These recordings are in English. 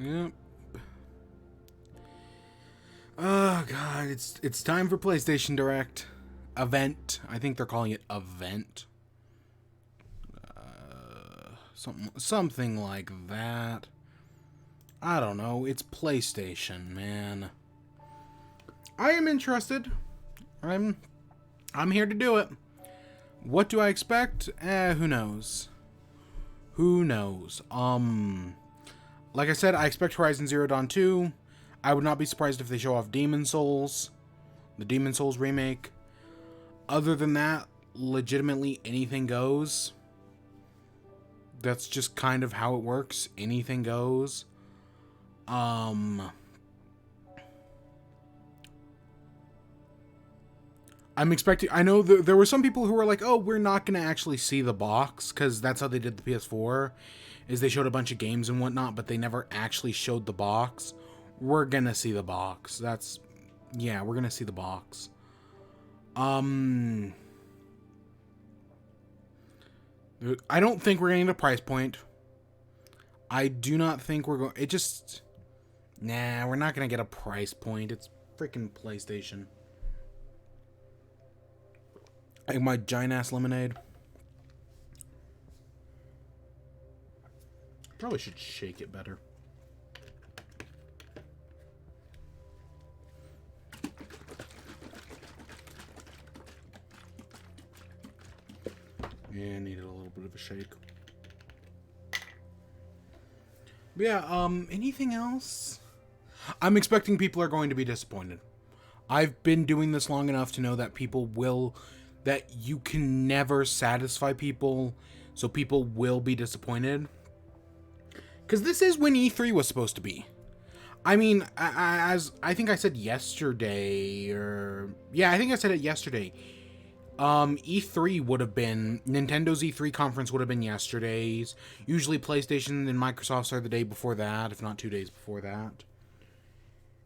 Yep. Oh god, it's time for PlayStation Direct event. I think they're calling it event. Something like that. I don't know. It's PlayStation, man. I am interested. I'm here to do it. What do I expect? Who knows? Who knows? Like I said, I expect Horizon Zero Dawn 2. I would not be surprised if they show off Demon Souls, the Demon Souls remake. Other than that, legitimately anything goes. That's just kind of how it works. Anything goes. I'm expecting... I know there were some people who were like, oh, we're not going to actually see the box, because that's how they did the PS4, is they showed a bunch of games and whatnot, but they never actually showed the box. We're going to see the box. Yeah, we're going to see the box. I don't think we're getting a price point. I do not think we're going... Nah, we're not going to get a price point. It's freaking PlayStation. Like my giant-ass lemonade. Probably should shake it better. Yeah, needed a little bit of a shake. But yeah, anything else? I'm expecting people are going to be disappointed. I've been doing this long enough to know that that you can never satisfy people, so people will be disappointed. Because this is when E3 was supposed to be. I mean, as I think I said yesterday, I think I said it yesterday. E3 would have been... Nintendo's E3 conference would have been yesterday's. Usually PlayStation and Microsoft's are the day before that, if not 2 days before that.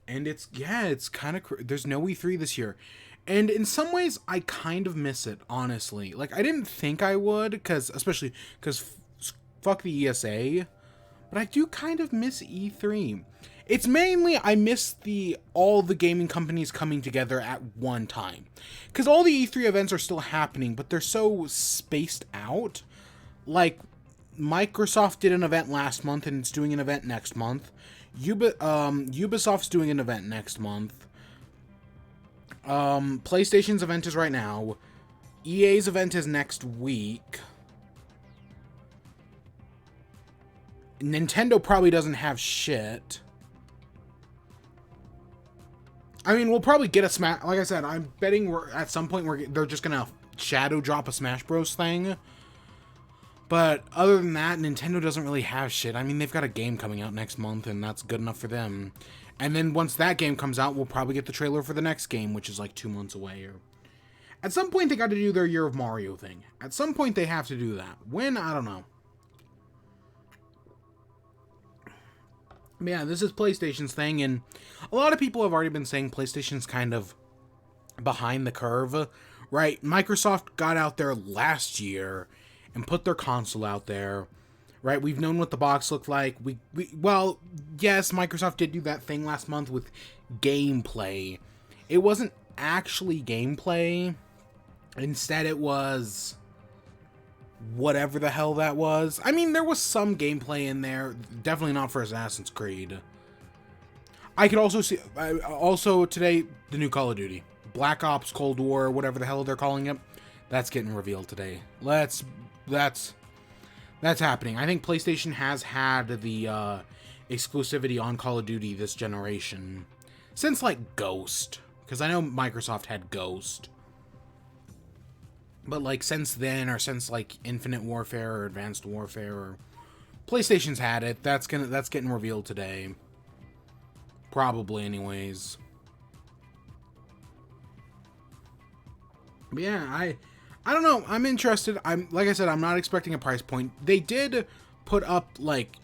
And it's kind of... There's no E3 this year. And in some ways, I kind of miss it, honestly. Like, I didn't think I would, especially because fuck the ESA. But I do kind of miss E3. It's mainly I miss all the gaming companies coming together at one time. Because all the E3 events are still happening, but they're so spaced out. Like, Microsoft did an event last month, and it's doing an event next month. Ubisoft's doing an event next month. PlayStation's event is right now. EA's event is next week. Nintendo probably doesn't have shit. I mean, we'll probably get a Smash... Like I said, I'm betting at some point they're just gonna shadow drop a Smash Bros. Thing. But other than that, Nintendo doesn't really have shit. I mean, they've got a game coming out next month, and that's good enough for them. And then once that game comes out, we'll probably get the trailer for the next game, which is like 2 months away. Or at some point, they got to do their Year of Mario thing. At some point, they have to do that. When? I don't know. But yeah, this is PlayStation's thing, and a lot of people have already been saying PlayStation's kind of behind the curve, right? Microsoft got out there last year and put their console out there, right? We've known what the box looked like. Well, yes, Microsoft did do that thing last month with gameplay. It wasn't actually gameplay. Instead, it was... whatever the hell that was. I mean, there was some gameplay in there. Definitely not for Assassin's Creed. I could also see... Also, today, the new Call of Duty. Black Ops Cold War, whatever the hell they're calling it. That's getting revealed today. That's happening. I think PlayStation has had the exclusivity on Call of Duty this generation. Since, like, Ghost. Because I know Microsoft had Ghost. But, like, since then, or since, like, Infinite Warfare or Advanced Warfare, or PlayStation's had it. That's getting revealed today. Probably, anyways. But yeah, I don't know. I'm interested. Like I said, I'm not expecting a price point. They did put up, like,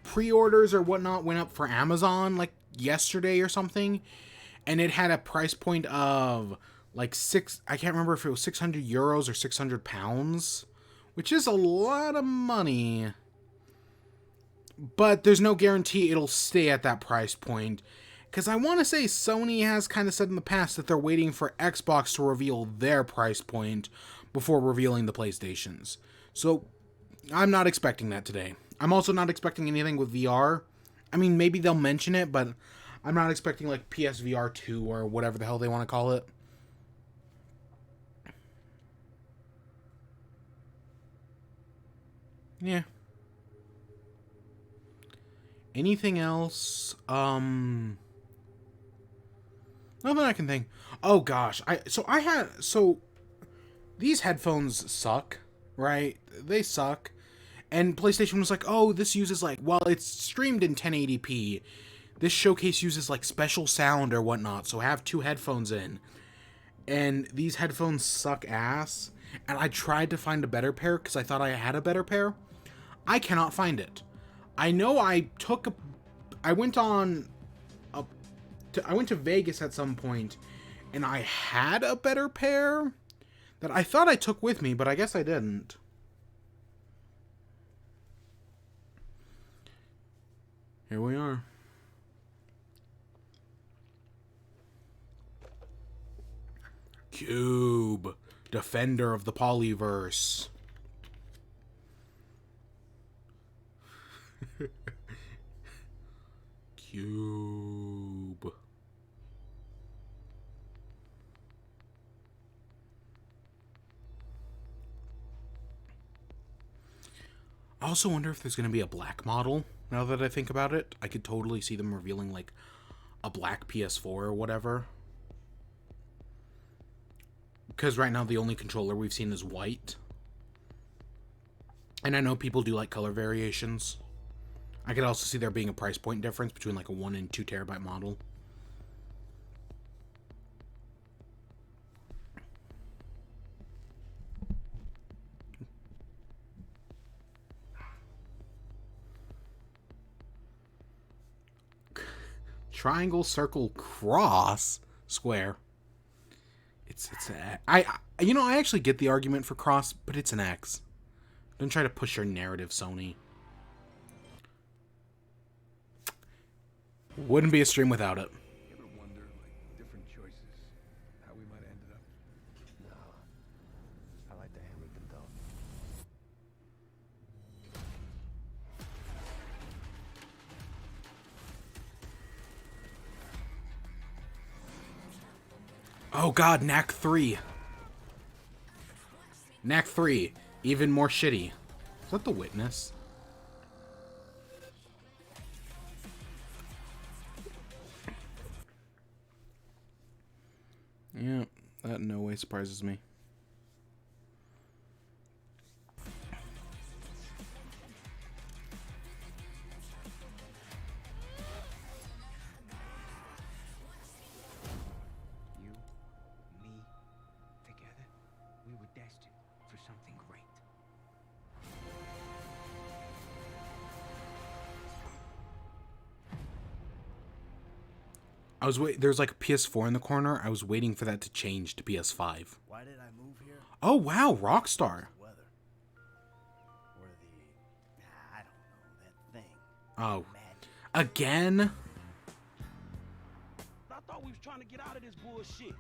pre-orders or whatnot went up for Amazon, like, yesterday or something. And it had a price point of... like I can't remember if it was 600 euros or 600 pounds, which is a lot of money but there's no guarantee it'll stay at that price point. Because I want to say Sony has kind of said in the past that they're waiting for Xbox to reveal their price point before revealing the PlayStations. So I'm not expecting that today. I'm also not expecting anything with VR. I mean, maybe they'll mention it, but I'm not expecting like PSVR 2 or whatever the hell they want to call it. Yeah. Anything else? Nothing I can think. Oh gosh, so these headphones suck, right? They suck. And PlayStation was like, "Oh, this uses like, well, it's streamed in 1080p. This showcase uses like special sound or whatnot, so have two headphones in." And these headphones suck ass. And I tried to find a better pair because I thought I had a better pair. I cannot find it. I know I went to Vegas at some point, and I had a better pair that I thought I took with me, but I guess I didn't. Here we are. Cube, defender of the polyverse. Cube. I also wonder if there's going to be a black model, now that I think about it. I could totally see them revealing, like, a black PS4 or whatever. Because right now the only controller we've seen is white. And I know people do like color variations. I could also see there being a price point difference between like a 1 and 2 terabyte model. Triangle, circle, cross, square. It's I actually get the argument for cross, but it's an X. Don't try to push your narrative, Sony. Wouldn't be a stream without it. You ever wonder, like, different choices, how we might have ended up? No. I like the Hamilton though. Oh god, Knack 3. Knack 3. Even more shitty. Is that the Witness? Yeah, that in no way surprises me. You, me, together, we were destined for something great. There's like a PS4 in the corner. I was waiting for that to change to PS5. Why did I move here? Oh wow, Rockstar. Weather. Or I don't know, that thing. Oh, Magic. again? I thought we was trying to get out of this bullshit.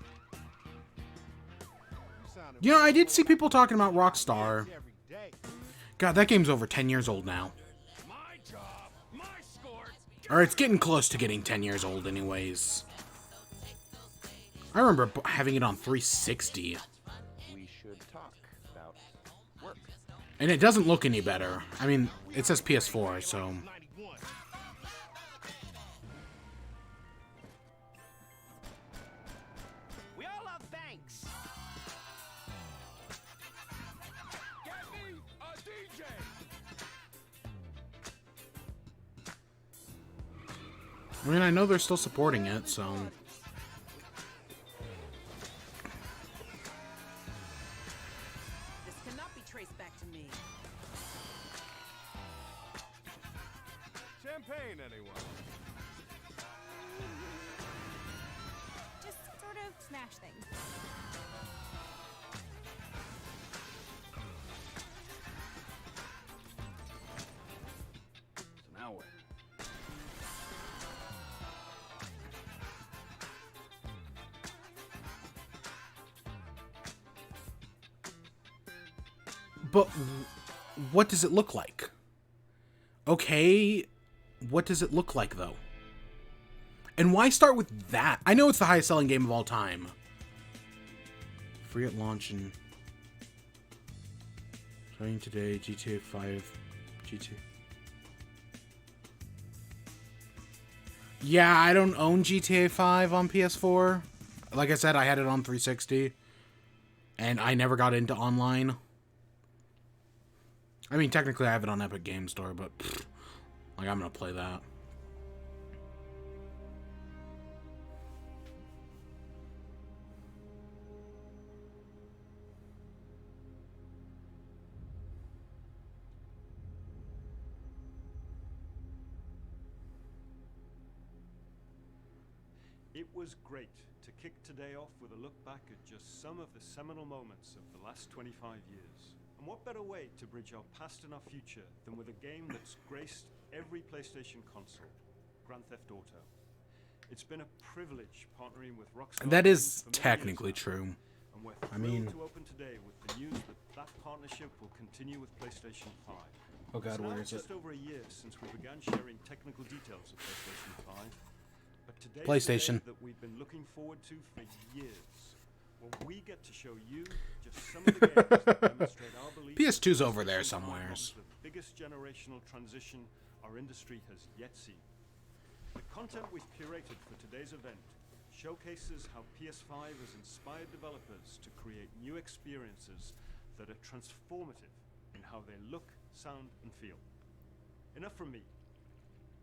You know, I did see people talking about Rockstar. God, that game's over 10 years old now. My job, my sport. Or it's getting close to getting 10 years old anyways. I remember having it on 360. We should talk about work. And it doesn't look any better. I mean, it says PS4, so... 91. We all love thanks. Get me a DJ. I mean, I know they're still supporting it, so... This cannot be traced back to me. Champagne, anyone? Just sort of smash things. So now But what does it look like? Okay, what does it look like, though? And why start with that? I know it's the highest selling game of all time. Free at launch and... Starting today, GTA 5... GTA... Yeah, I don't own GTA 5 on PS4. Like I said, I had it on 360. And I never got into online. I mean, technically I have it on Epic Game Store, but... Pfft, like, I'm gonna play that. It was great to kick today off with a look back at just some of the seminal moments of the last 25 years. And what better way to bridge our past and our future than with a game that's graced every PlayStation console, Grand Theft Auto. It's been a privilege partnering with Rockstar. That is technically true. And we're thrilled to open today with the news that that partnership will continue with PlayStation 5. Oh god, where is it? It's just over a year since we began sharing technical details of PlayStation 5. But today's PlayStation. the day that we've been looking forward to for years. Well, we get to show you just some of the games that demonstrate our belief. PS2's over there somewheres. The biggest generational transition our industry has yet seen. The content we've curated for today's event showcases how PS5 has inspired developers to create new experiences that are transformative in how they look, sound, and feel. Enough from me.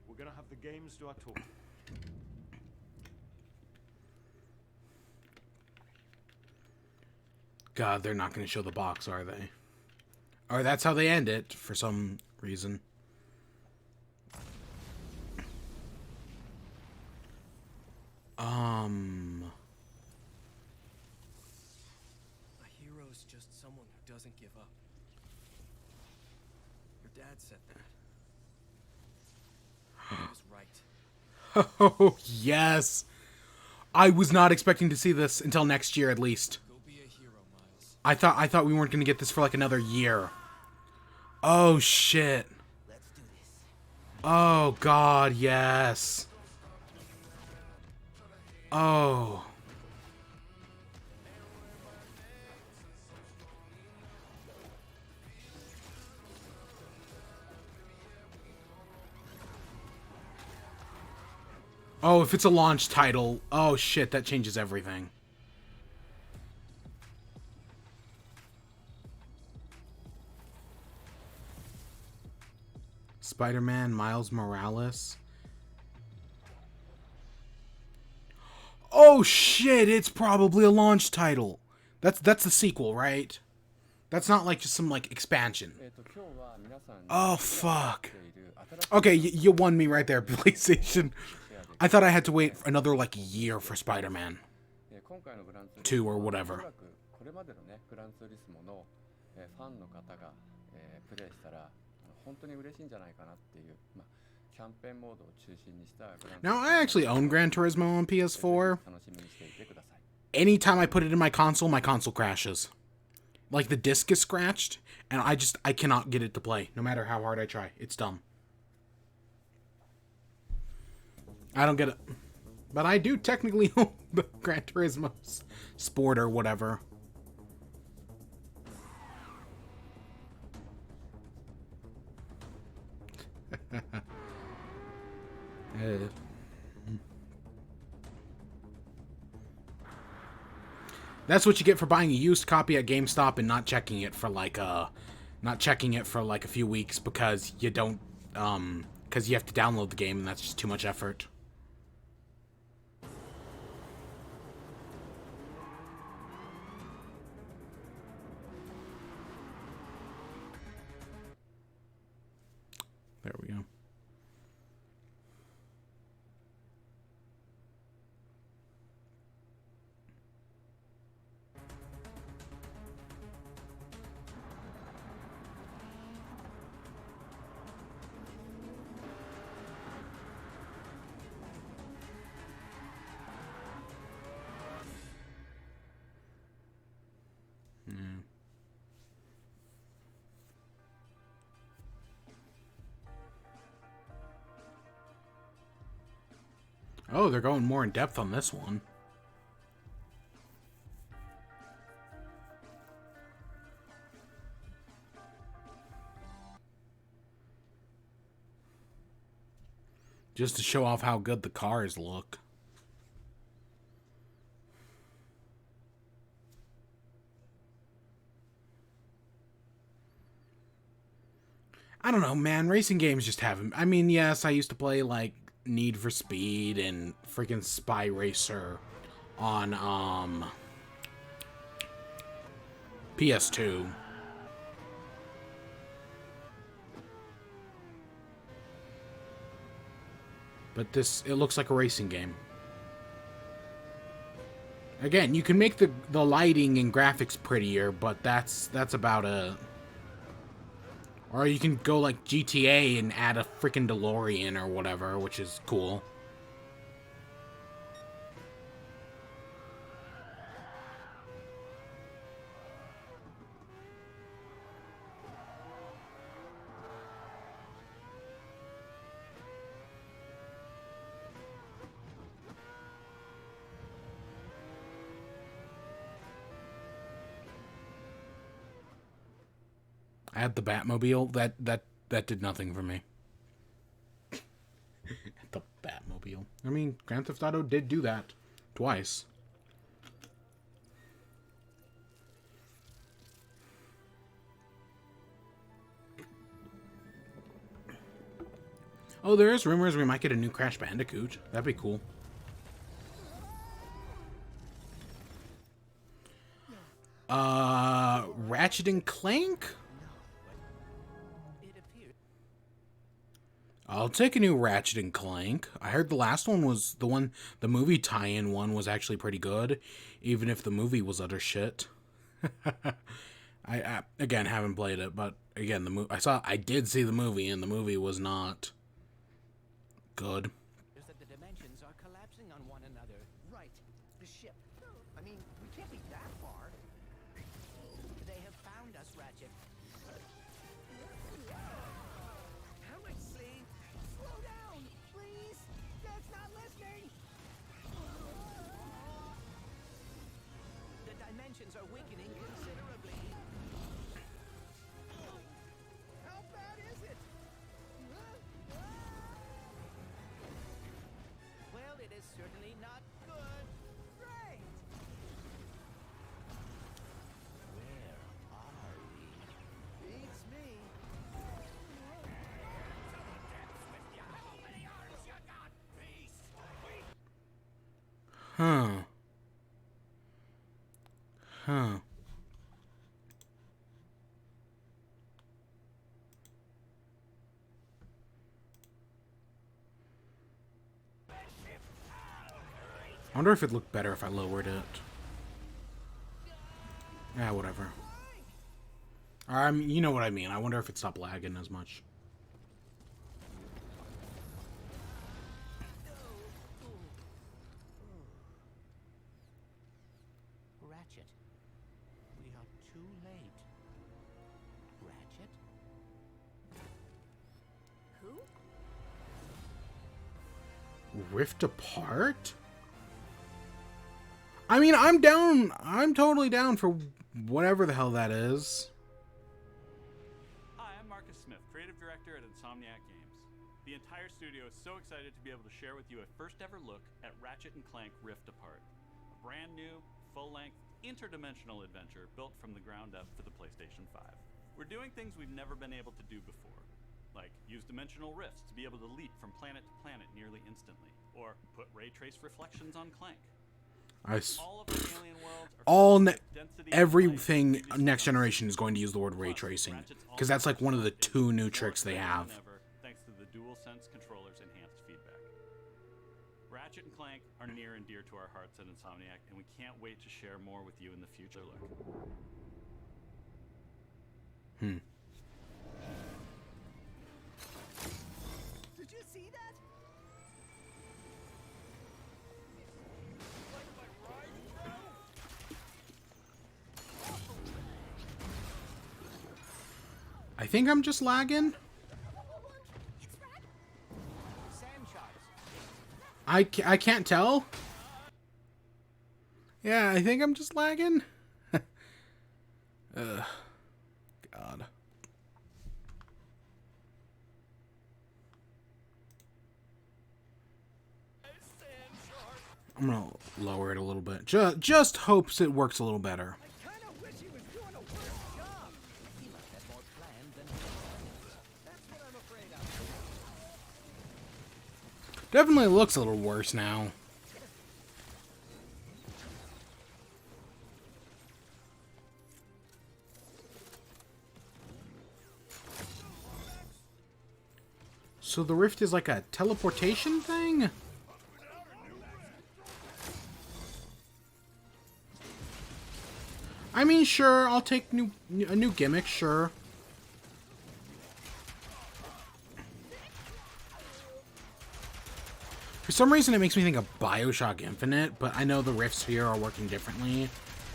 We're going to have the games do our talking. God, they're not going to show the box, are they? Or that's how they end it, for some reason. A hero's just someone who doesn't give up. Your dad said that. He was right. Oh, yes. I was not expecting to see this until next year, at least. Go be a hero, Miles. I thought we weren't going to get this for like another year. Oh, shit. Let's do this. Oh, God, yes. Oh. Oh, if it's a launch title, oh shit, that changes everything. Spider-Man, Miles Morales. Oh shit, it's probably a launch title. That's the sequel, right? That's not like just some like expansion. Oh fuck. Okay, you won me right there, PlayStation. I thought I had to wait another like year for Spider-Man 2 or whatever. Now, I actually own Gran Turismo on PS4. Anytime I put it in my console crashes. Like, the disc is scratched, and I cannot get it to play, no matter how hard I try. It's dumb. I don't get it. But I do technically own the Gran Turismo Sport or whatever. That's what you get for buying a used copy at GameStop and not checking it for like a few weeks because you don't because you have to download the game and that's just too much effort. There we go. Oh, they're going more in depth on this one. Just to show off how good the cars look. I don't know, man. Racing games just haven't... I mean, yes, I used to play, like, Need for Speed and freaking Spy Racer on, PS2. But this, it looks like a racing game. Again, you can make the lighting and graphics prettier, but that's about it. Or you can go like GTA and add a freaking DeLorean or whatever, which is cool. I had the Batmobile. That did nothing for me. The Batmobile. I mean, Grand Theft Auto did do that twice. Oh, there is rumors we might get a new Crash Bandicoot. That'd be cool. Ratchet and Clank? I'll take a new Ratchet and Clank. I heard the last one was the movie tie-in one was actually pretty good, even if the movie was utter shit. I again haven't played it, but again I did see the movie, and the movie was not good. That the dimensions are collapsing on one another. Right. The ship. I mean, we can't be that far. They have found us, Ratchet. How much see? Slow down, please. Dad's not listening. The dimensions are weakening considerably. How bad is it? Well, it is certainly not good. Great. Where are we? Beats me. Huh. Huh. I wonder if it looked better if I lowered it. Yeah, whatever. You know what I mean. I wonder if it stopped lagging as much. Ratchet, we are too late. Ratchet? Who? Rift Apart? I mean, I'm down. I'm totally down for whatever the hell that is. Hi, I'm Marcus Smith, creative director at Insomniac Games. The entire studio is so excited to be able to share with you a first ever look at Ratchet & Clank Rift Apart, a brand new, full-length, interdimensional adventure built from the ground up for the PlayStation 5. We're doing things we've never been able to do before, like use dimensional rifts to be able to leap from planet to planet nearly instantly, or put ray trace reflections on Clank. All of the alien worlds are everything next generation is going to use the word ray tracing, because that's like one of the two new tricks they have. Thanks to the DualSense controller's enhanced feedback. Ratchet and Clank are near and dear to our hearts at Insomniac, and we can't wait to share more with you in the future. Did you see that? I think I'm just lagging. It's red. Sand sharks. I can't tell. Yeah, I think I'm just lagging. Ugh. God. I'm gonna lower it a little bit. Just hopes it works a little better. Kinda wish he was doing a worse job. He must have more planned than planned. That's what I'm afraid of. Definitely looks a little worse now. So the rift is like a teleportation thing? I mean, sure, I'll take a new gimmick, sure. For some reason, it makes me think of BioShock Infinite, but I know the rifts here are working differently,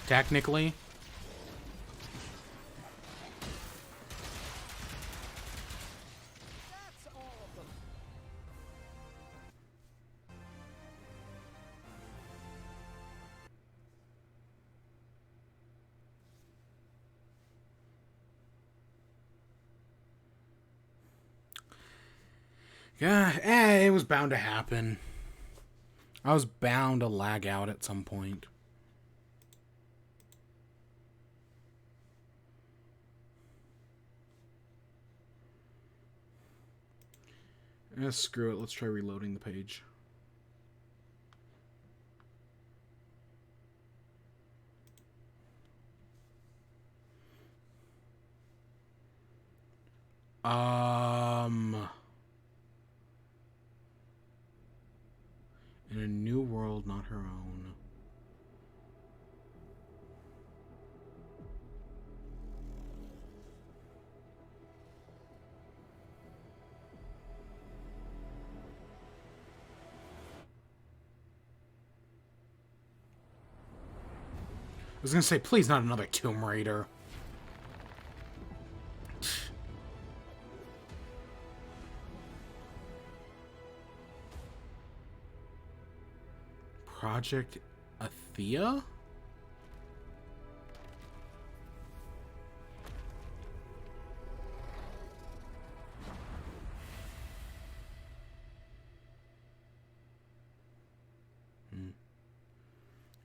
technically. That's all of them. Yeah, it was bound to happen. I was bound to lag out at some point. Screw it, let's try reloading the page. In a new world, not her own. I was gonna say, please not another Tomb Raider. Project Athea?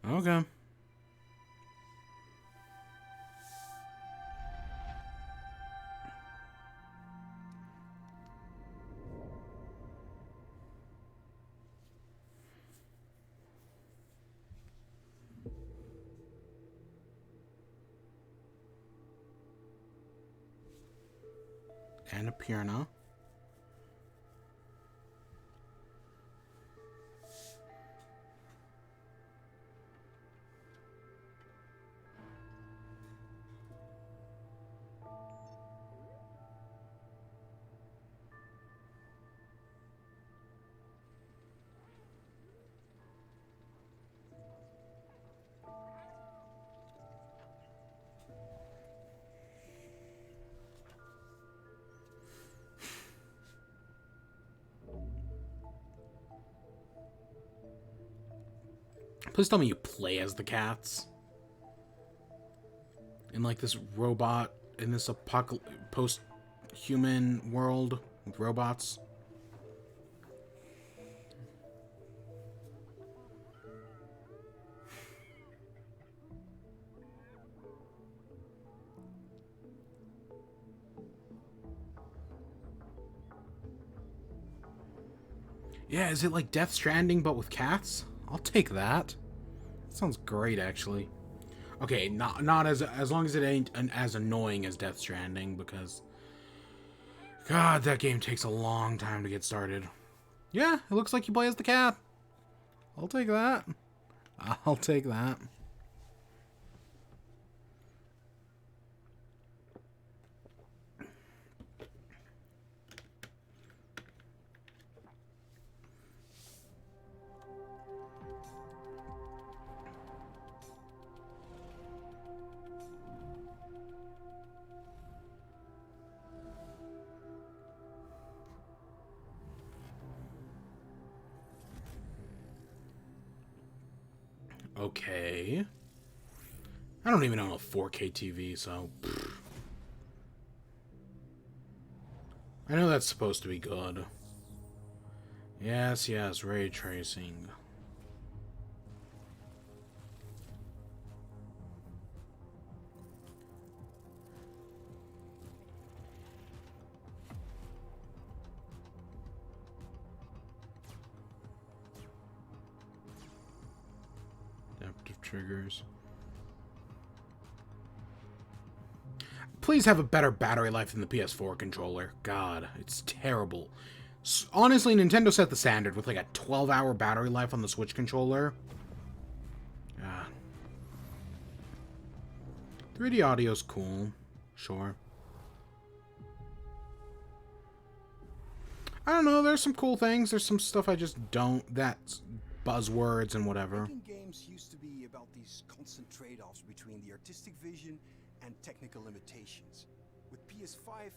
Okay. Annapurna. Please tell me you play as the cats. In like this robot, in this post-human world with robots. Yeah, is it like Death Stranding but with cats? I'll take that. That sounds great, actually. Okay, not as long as it ain't as annoying as Death Stranding, because God, that game takes a long time to get started. Yeah, it looks like you play as the cat. I'll take that. I'll take that. Okay. I don't even own a 4K TV, so... pfft. I know that's supposed to be good. Yes, yes, ray tracing. Adaptive triggers. Please have a better battery life than the PS4 controller. God, it's terrible. Honestly, Nintendo set the standard with like a 12-hour battery life on the Switch controller. 3D audio's cool. Sure. I don't know, there's some cool things. There's some stuff I just don't. That's buzzwords and whatever. Making games used to be about these constant trade-offs between the artistic vision and technical limitations. With PS5,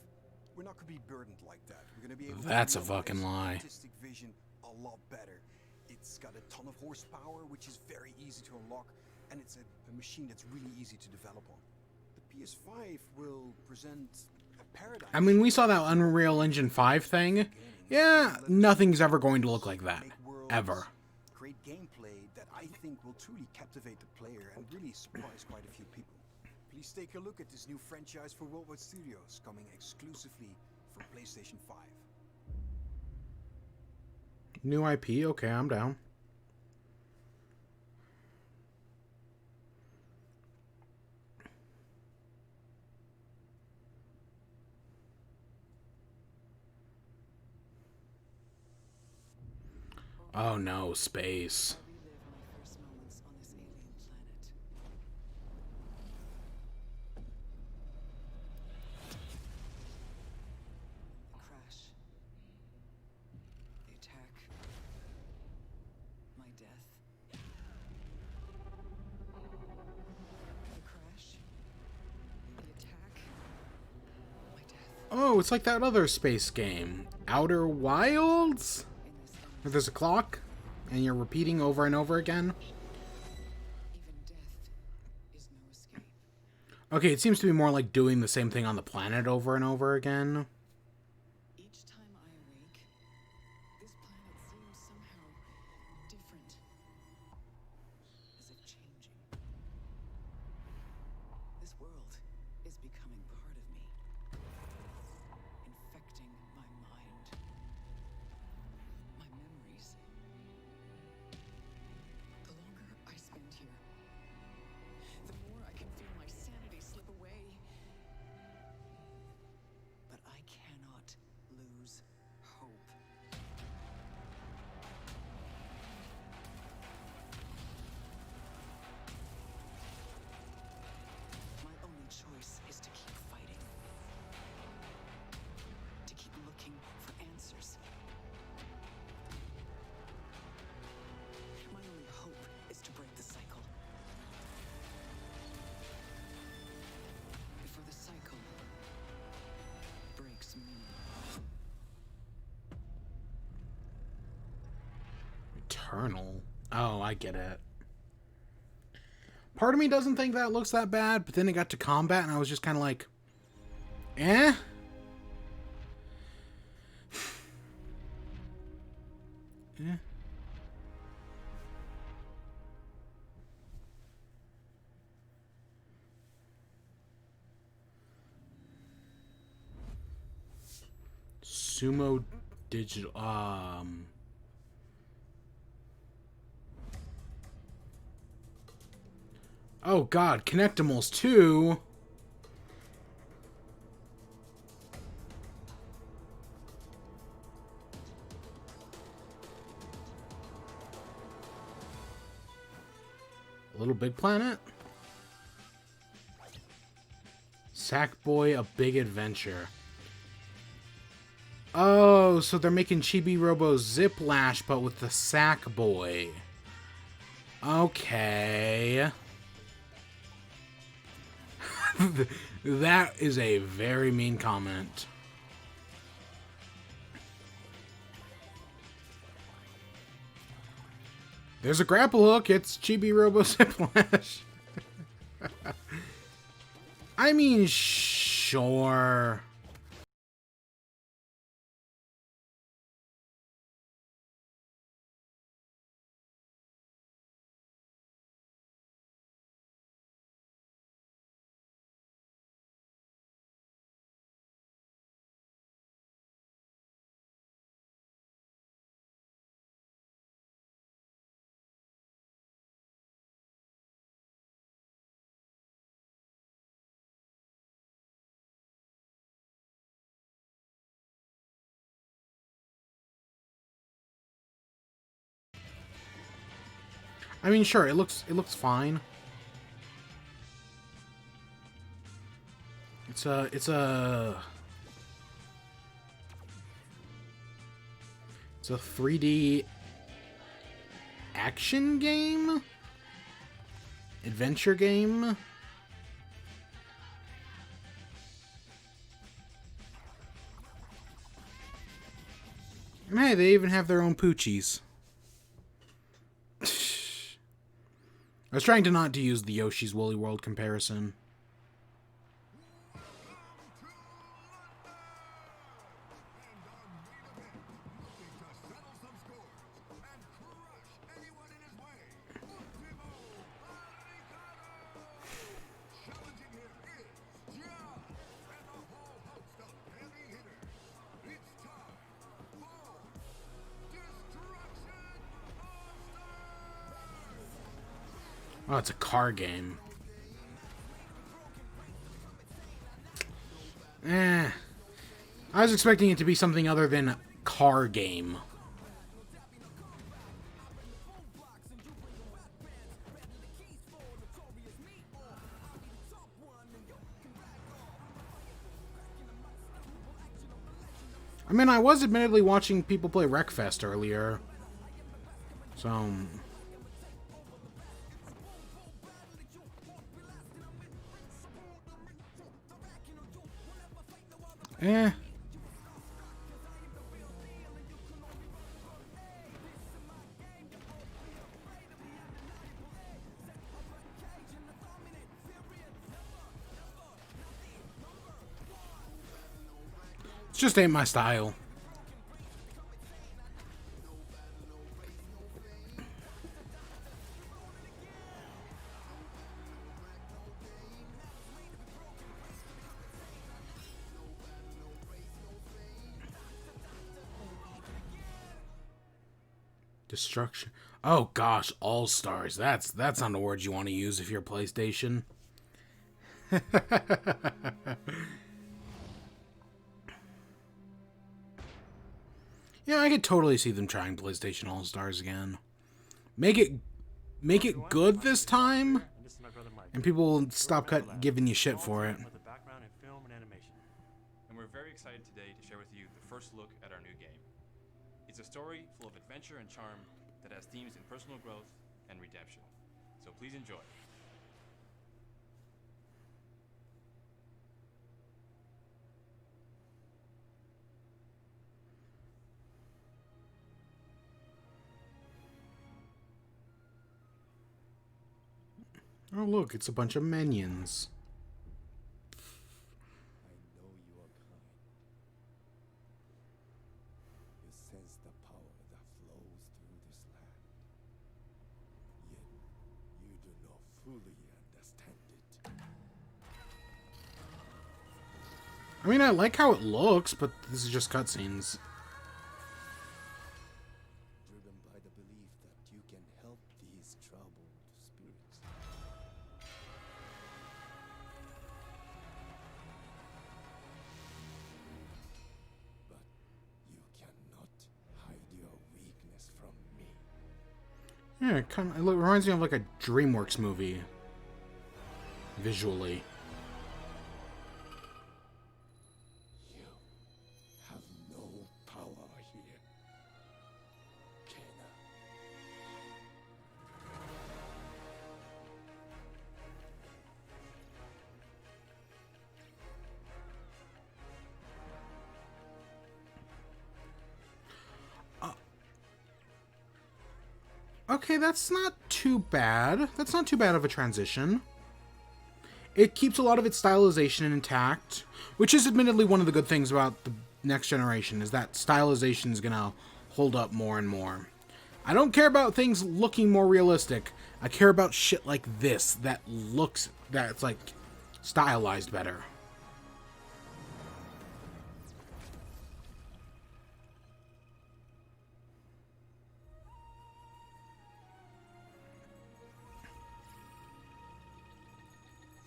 we're not going to be burdened like that. We're going to be able That's to a fucking lie. artistic vision a lot better. It's got a ton of horsepower, which is very easy to unlock, and it's a machine that's really easy to develop on. The PS5 will present a paradigm. I mean, we saw that Unreal Engine 5 thing. Yeah, nothing's ever going to look like that. Ever. Great gameplay that I think will truly captivate the player and really surprise quite a few people. Please take a look at this new franchise for Worldwide Studios coming exclusively for PlayStation 5. New IP? Okay, I'm down. Oh no, space. Relive my first moments on this alien planet. The crash. The attack. My death. The crash. The attack. My death. Oh, it's like that other space game. Outer Wilds? In this endless, Where there's a clock, and you're repeating over and over again. even death is no escape. Okay, it seems to be more like doing the same thing on the planet over and over again. Each time I awake, this planet seems somehow different. As if changing. This world is becoming part of me. Infecting my mind. My memories. The longer I spend here, the more I can feel my sanity slip away. But I cannot lose hope. My only choice is to keep fighting. To keep looking for answers. My only hope is to break the cycle. Before the cycle breaks me. Eternal. Oh, I get it. Part of me doesn't think that looks that bad, but then it got to combat and I was just kind of like, eh? Eh? Sumo Digital, oh god, Connectimals 2? Little Big Planet? Sackboy: A Big Adventure. Oh, so they're making Chibi Robo Ziplash, but with the Sackboy. Okay. That is a very mean comment. There's a grapple hook. It's Chibi Robo Ziplash. I mean, sure. I mean, sure, it looks fine. It's a 3D action game? Adventure game? And hey, they even have their own Poochies. I was trying to not to use the Yoshi's Woolly World comparison. Oh, it's a car game. I was expecting it to be something other than car game. I mean, I was admittedly watching people play Wreckfest earlier. So... Eh. It just ain't my style. Destruction. Oh gosh, All Stars. That's not a word you want to use if you're PlayStation. Yeah, I could totally see them trying PlayStation All Stars again. Make it good this time, and people will stop giving you shit for it. And we're very excited today to share with you the first look at our new game. It's a story full of adventure and charm that has themes in personal growth and redemption. So please enjoy. Oh look, it's a bunch of minions. I know you are kind. You sense the power that flows through this land. Yet, you do not fully understand it. I mean, I like how it looks, but this is just cutscenes. Driven by the belief that you can help these troubled spirits. But you cannot hide your weakness from me. Yeah, it reminds me of like a DreamWorks movie. Visually. You have no power here, Kena. Okay, that's not too bad. That's not too bad of a transition. It keeps a lot of its stylization intact, which is admittedly one of the good things about the next generation, is that stylization is gonna hold up more and more. I don't care about things looking more realistic. I care about shit like this that's like stylized better.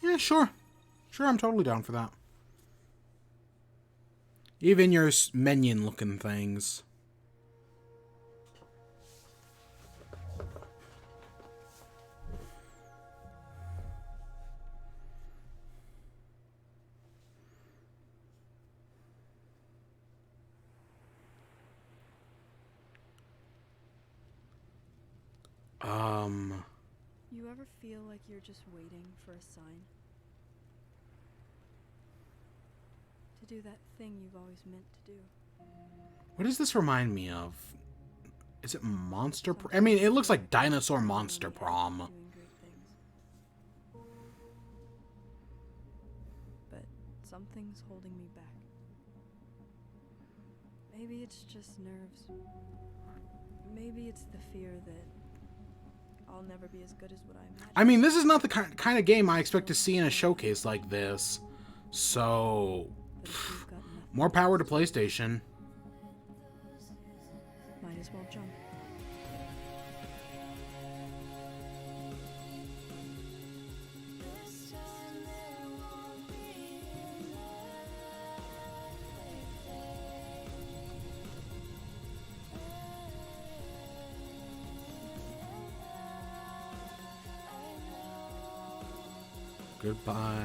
Yeah, sure. Sure, I'm totally down for that. Even your minion-looking things. You ever feel like you're just waiting for a sign? To do that thing you've always meant to do? What does this remind me of? Is it Monster I mean, it looks like Dinosaur Monster Prom. Doing great things. But something's holding me back. Maybe it's just nerves. Maybe it's the fear that I'll never be as good as what I imagined. I mean, this is not the kind of game I expect to see in a showcase like this. So, more power to PlayStation. Might as well jump. Goodbye.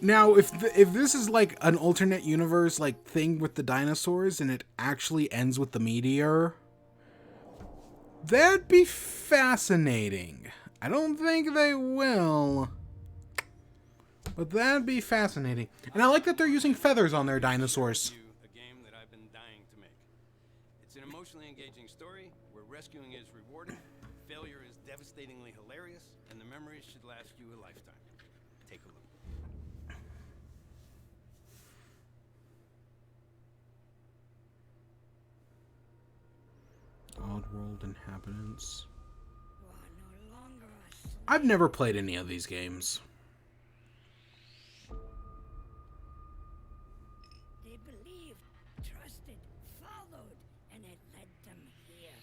Now, if this is like an alternate universe like thing with the dinosaurs and it actually ends with the meteor, that'd be fascinating. I don't think they will, but that'd be fascinating. And I like that they're using feathers on their dinosaurs. A game that I've been dying to make. It's an emotionally engaging story where rescuing is rewarding, failure is devastatingly hilarious, and the memories should last you a lifetime. Take a look. Oddworld inhabitants. I've never played any of these games. They believed, trusted, followed, and it led them here.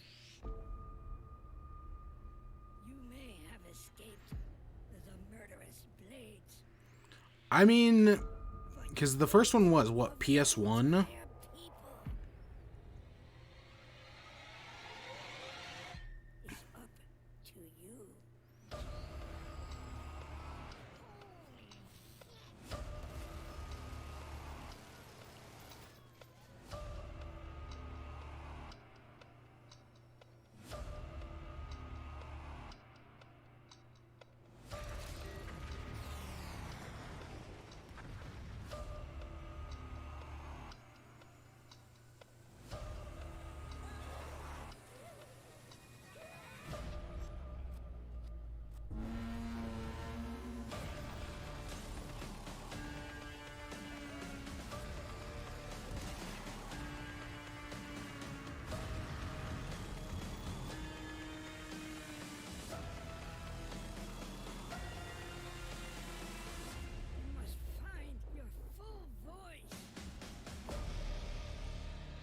You may have escaped the murderous blades. I mean, because the first one was, what, PS1?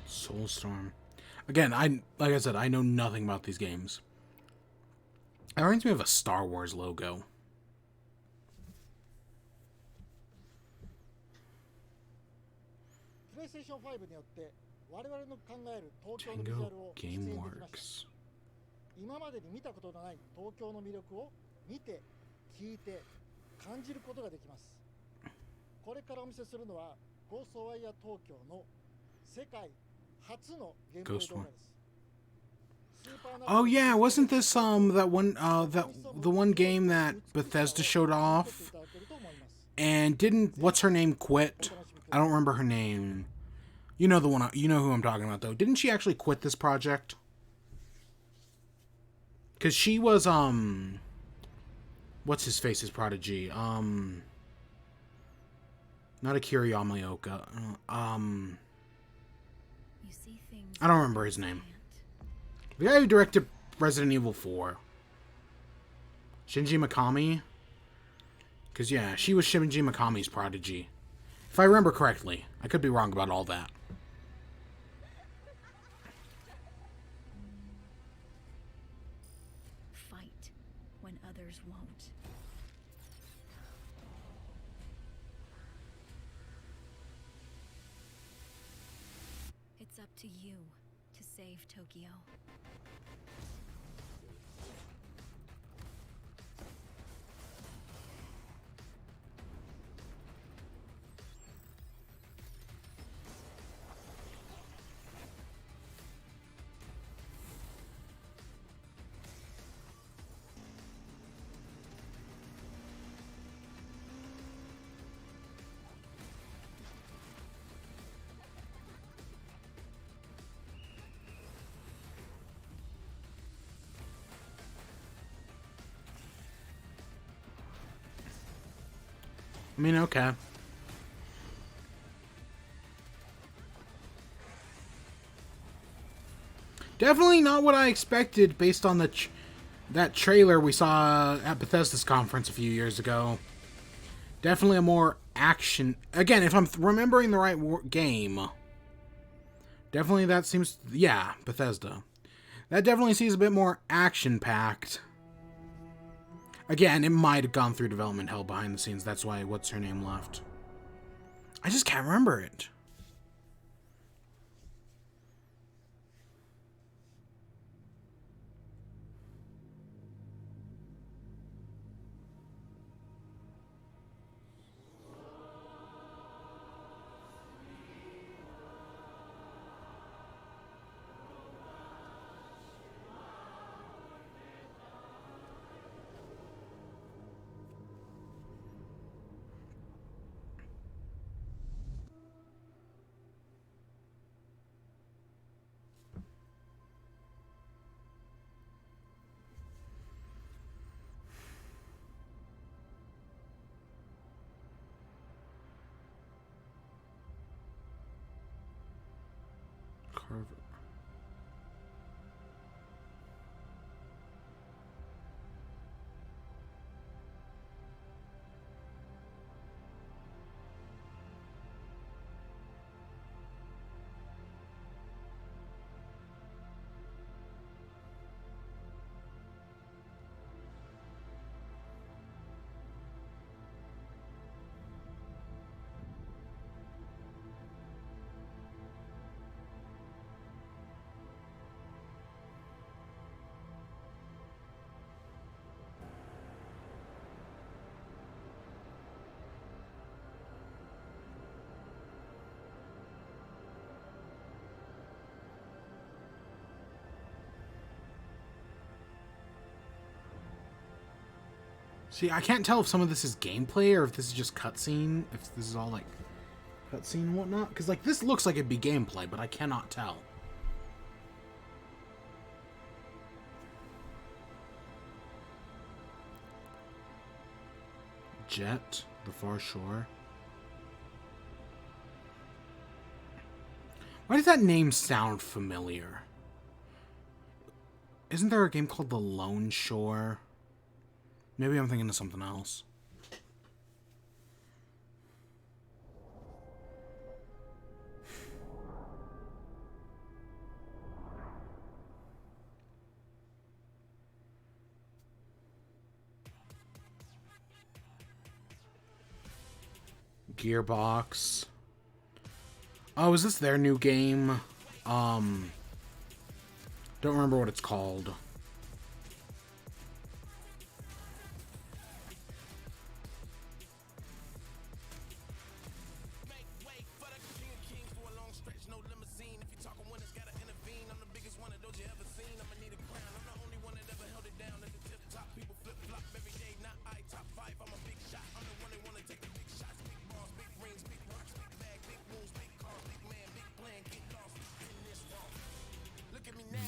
Soulstorm. Again, like I said, I know nothing about these games. It reminds me of a Star Wars logo. PlayStation 5によって我々の考える東京のビジュア Tango ルを実現できました。 Gameworks. 今までに見たことのない東京の魅力を見て、聞いて、感じることができます。これからお見せするのはゴーストワイヤー東京の世界初のゲームプレイ動画です。 Oh yeah, wasn't this that one the one game that Bethesda showed off And didn't what's her name quit? I don't remember her name. You know the one. You know who I'm talking about, though. Didn't she actually quit this project? Because she was what's his face's prodigy? Not Akira Yamaoka. You see things I don't remember his name. The guy who directed Resident Evil 4. Shinji Mikami? Because, yeah, she was Shinji Mikami's prodigy. If I remember correctly. I could be wrong about all that. fight when others won't. It's up to you to save Tokyo. I mean, okay. Definitely not what I expected based on that trailer we saw at Bethesda's conference a few years ago. Definitely a more action... Again, if I'm remembering the right game... Definitely that seems... Yeah, Bethesda. That definitely seems a bit more action-packed. Again, it might have gone through development hell behind the scenes. That's why what's-her-name left. I just can't remember it. Carver. See, I can't tell if some of this is gameplay or if this is just cutscene. If this is all, like, cutscene and whatnot. Because, like, this looks like it'd be gameplay, but I cannot tell. Jet, the far shore. Why does that name sound familiar? Isn't there a game called The Lone Shore? Maybe I'm thinking of something else. Gearbox. Oh, is this their new game? Don't remember what it's called.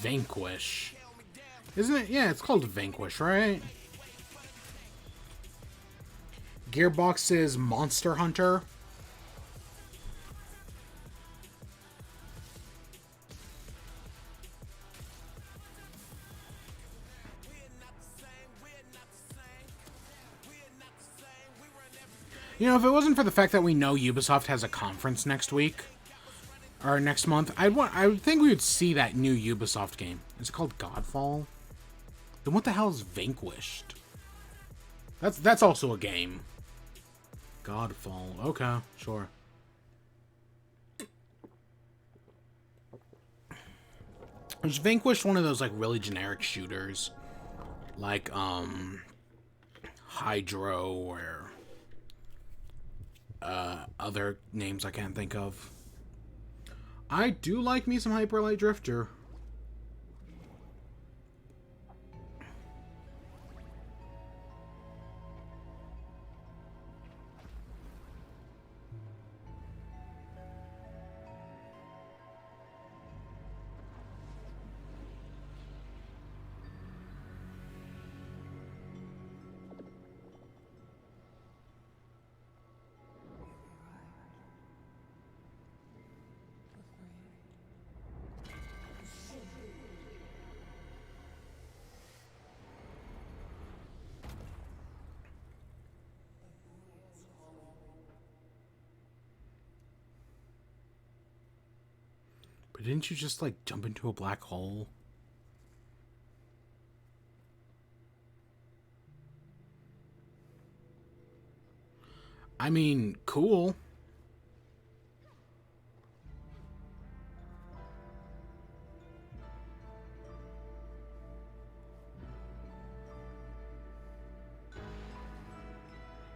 Vanquish. Isn't it? Yeah, it's called Vanquish, right? Gearbox's Monster Hunter. You know, if it wasn't for the fact that we know Ubisoft has a conference next week, or next month, I would think we would see that new Ubisoft game. Is it called Godfall? Then what the hell is Vanquished? That's also a game. Godfall. Okay, sure. Is Vanquished one of those like really generic shooters? Like Hydro or other names I can't think of. I do like me some Hyper Light Drifter. But didn't you just, like, jump into a black hole? I mean, cool.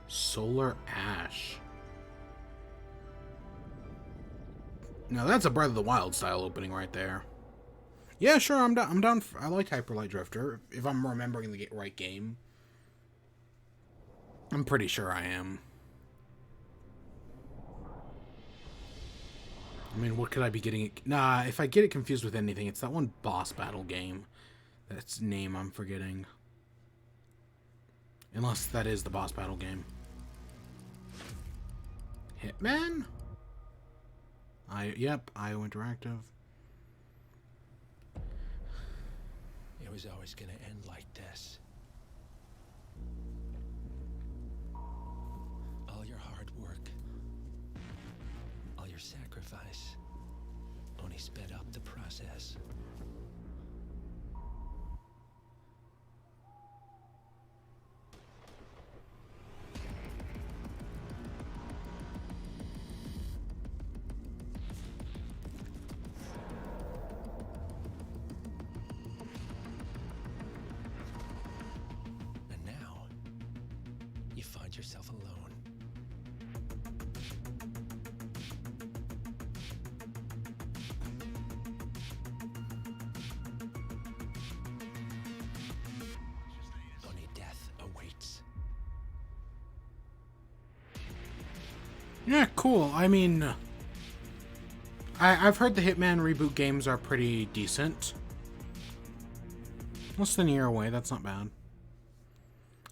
Solar Ash. Now that's a Breath of the Wild style opening right there. Yeah, sure, I'm down. I'm down. I like Hyper Light Drifter if I'm remembering the right game. I'm pretty sure I am. I mean, what could I be getting? Nah, if I get it confused with anything, it's that one boss battle game. That's name I'm forgetting. Unless that is the boss battle game. Hitman? Yep, IO Interactive. It was always gonna end like this. All your hard work, all your sacrifice, only sped up the process. Yourself alone. Only death awaits. Yeah, cool. I mean, I've heard the Hitman reboot games are pretty decent. Less than a year away, that's not bad.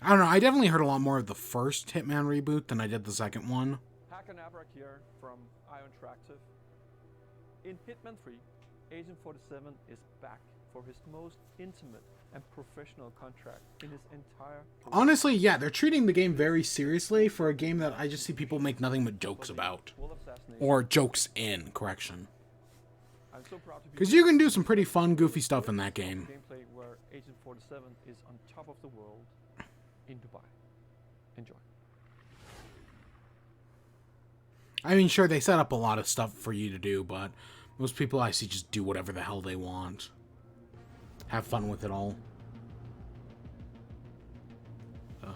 I don't know, I definitely heard a lot more of the first Hitman reboot than I did the second one. Hakanabra here from IO Interactive. In Hitman 3, Agent 47 is back for his most intimate and professional contract in his entire career. Honestly, yeah, they're treating the game very seriously for a game that I just see people make nothing but jokes about. Or jokes in, correction. Because you can do some pretty fun, goofy stuff in that game. Gameplay where Agent 47 is on top of the world in Dubai. Enjoy. I mean, sure, they set up a lot of stuff for you to do, but most people I see just do whatever the hell they want. Have fun with it all. Ugh.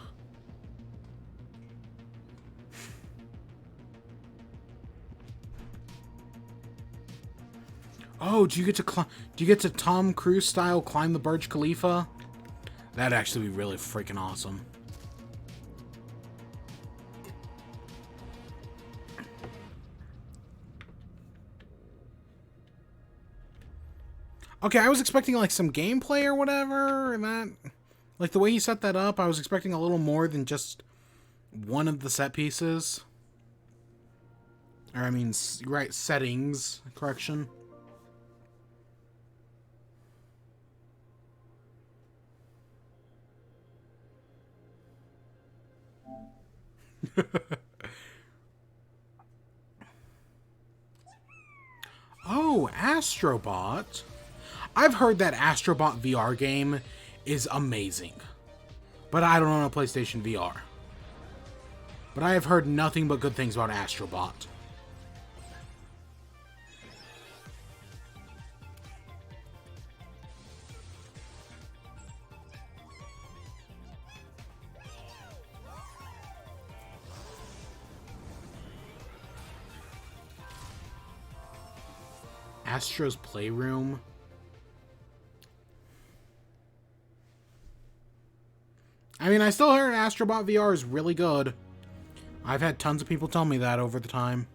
Oh, do you get to Tom Cruise style climb the Burj Khalifa? That'd actually be really freaking awesome. Okay, I was expecting like some gameplay or whatever, and that, like the way he set that up, I was expecting a little more than just one of the set pieces. Or I mean, right, settings, correction. Oh, Astrobot. I've heard that Astrobot VR game is amazing. But I don't own a PlayStation VR. But I have heard nothing but good things about Astrobot. Astro's Playroom. I mean, I still heard Astrobot VR is really good. I've had tons of people tell me that over the time.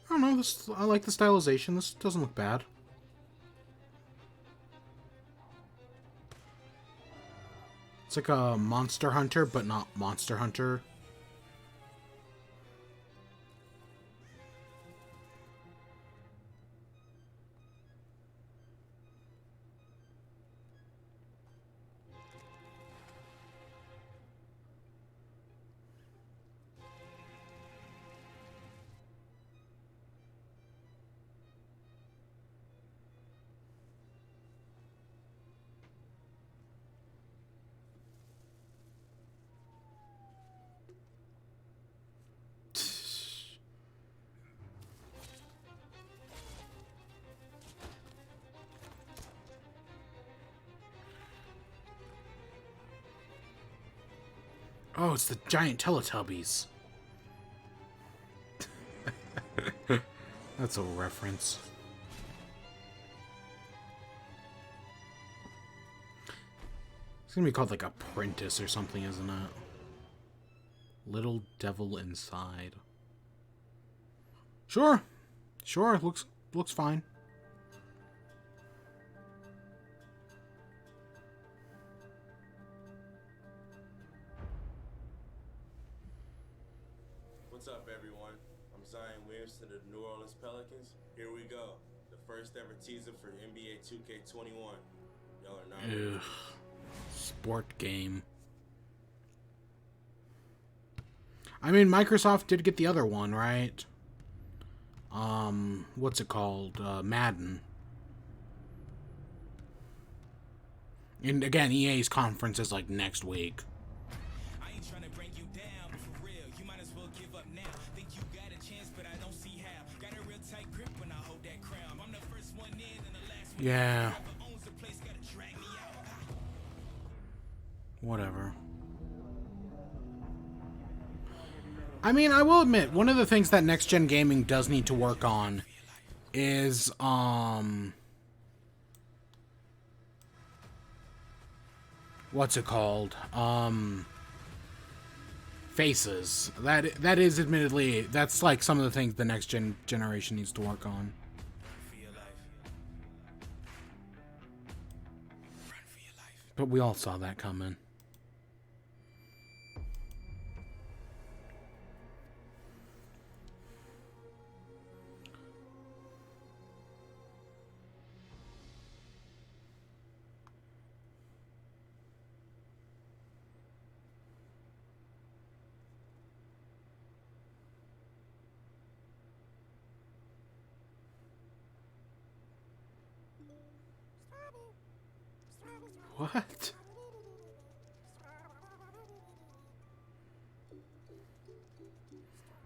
I don't know, this, I like the stylization. This doesn't look bad. It's like a Monster Hunter, but not Monster Hunter. Oh, it's the giant Teletubbies. That's a reference. It's gonna be called like Apprentice or something, isn't it? Little Devil Inside. Sure. Sure, looks fine. What's up, everyone? I'm Zion Williamson of the New Orleans Pelicans. Here we go. The first ever teaser for NBA 2K21. Y'all are not ready. Ugh. Sport game. I mean, Microsoft did get the other one, right? What's it called? Madden. And again, EA's conference is like next week. I ain't trying to bring you down, but for real, you might as well give up now. Think you got a chance, but I don't see how. Got a real tight grip when I hold that crown. I'm the first one in and the last one. Yeah. Whoever owns the place gotta drag me out. Whatever. I mean, I will admit, one of the things that next-gen gaming does need to work on is, what's it called? Faces. That is admittedly, that's like some of the things the next generation needs to work on. But we all saw that coming. What?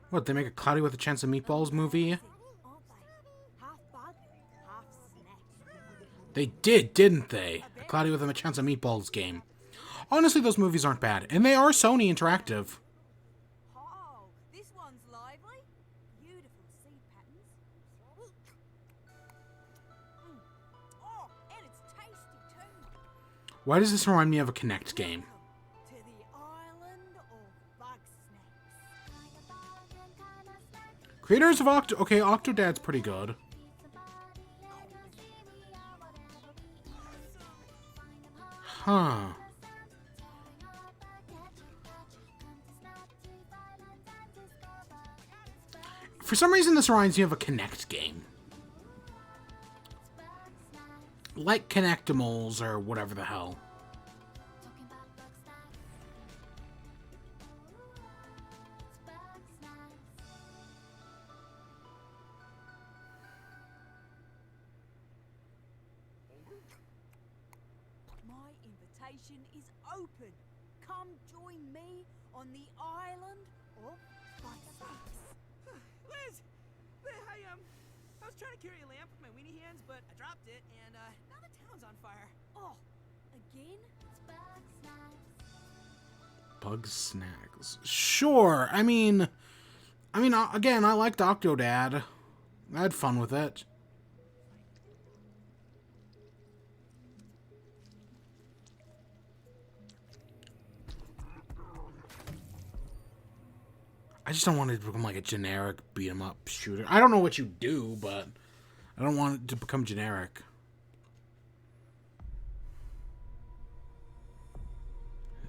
What, they make a Cloudy with a Chance of Meatballs movie? They did, didn't they? A Cloudy with a Chance of Meatballs game. Honestly, those movies aren't bad. And they are Sony Interactive. Oh, this one's lively. Beautiful seed patterns. Oh, and it's tasty too. Why does this remind me of a Kinect game? To the island of bug snacks. Creators of Okay, Octodad's pretty good. Huh. For some reason, this reminds me of a Kinect game. Like Kinectimals or whatever the hell. My invitation is open. Come join me on the island of bug snacks. Liz! I was trying to carry a lamp with my weenie hands, but I dropped it, and now the town's on fire. Oh, again? Bug snacks. Sure. I mean, again, I liked Octodad. I had fun with it. I just don't want it to become like a generic beat 'em up shooter. I don't know what you do, but I don't want it to become generic.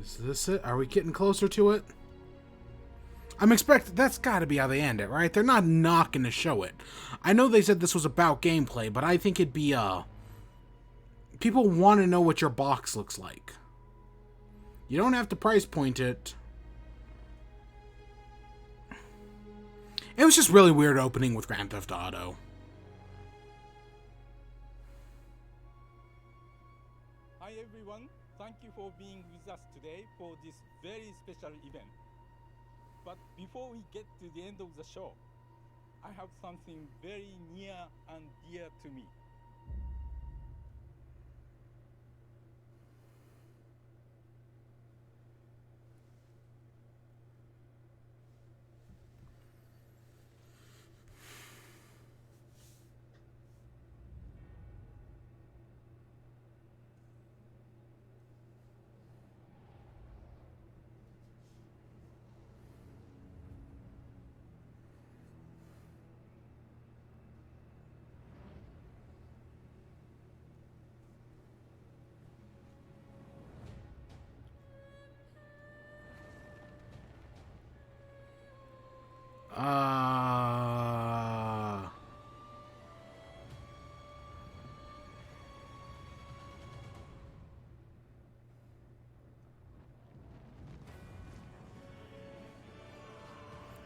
Is this it? Are we getting closer to it? I'm expecting... That's gotta be how they end it, right? They're not gonna show it. I know they said this was about gameplay, but I think it'd be, people want to know what your box looks like. You don't have to price point it. It was just really weird opening with Grand Theft Auto. Hi everyone, thank you for being with us today for this very special event. But before we get to the end of the show, I have something very near and dear to me.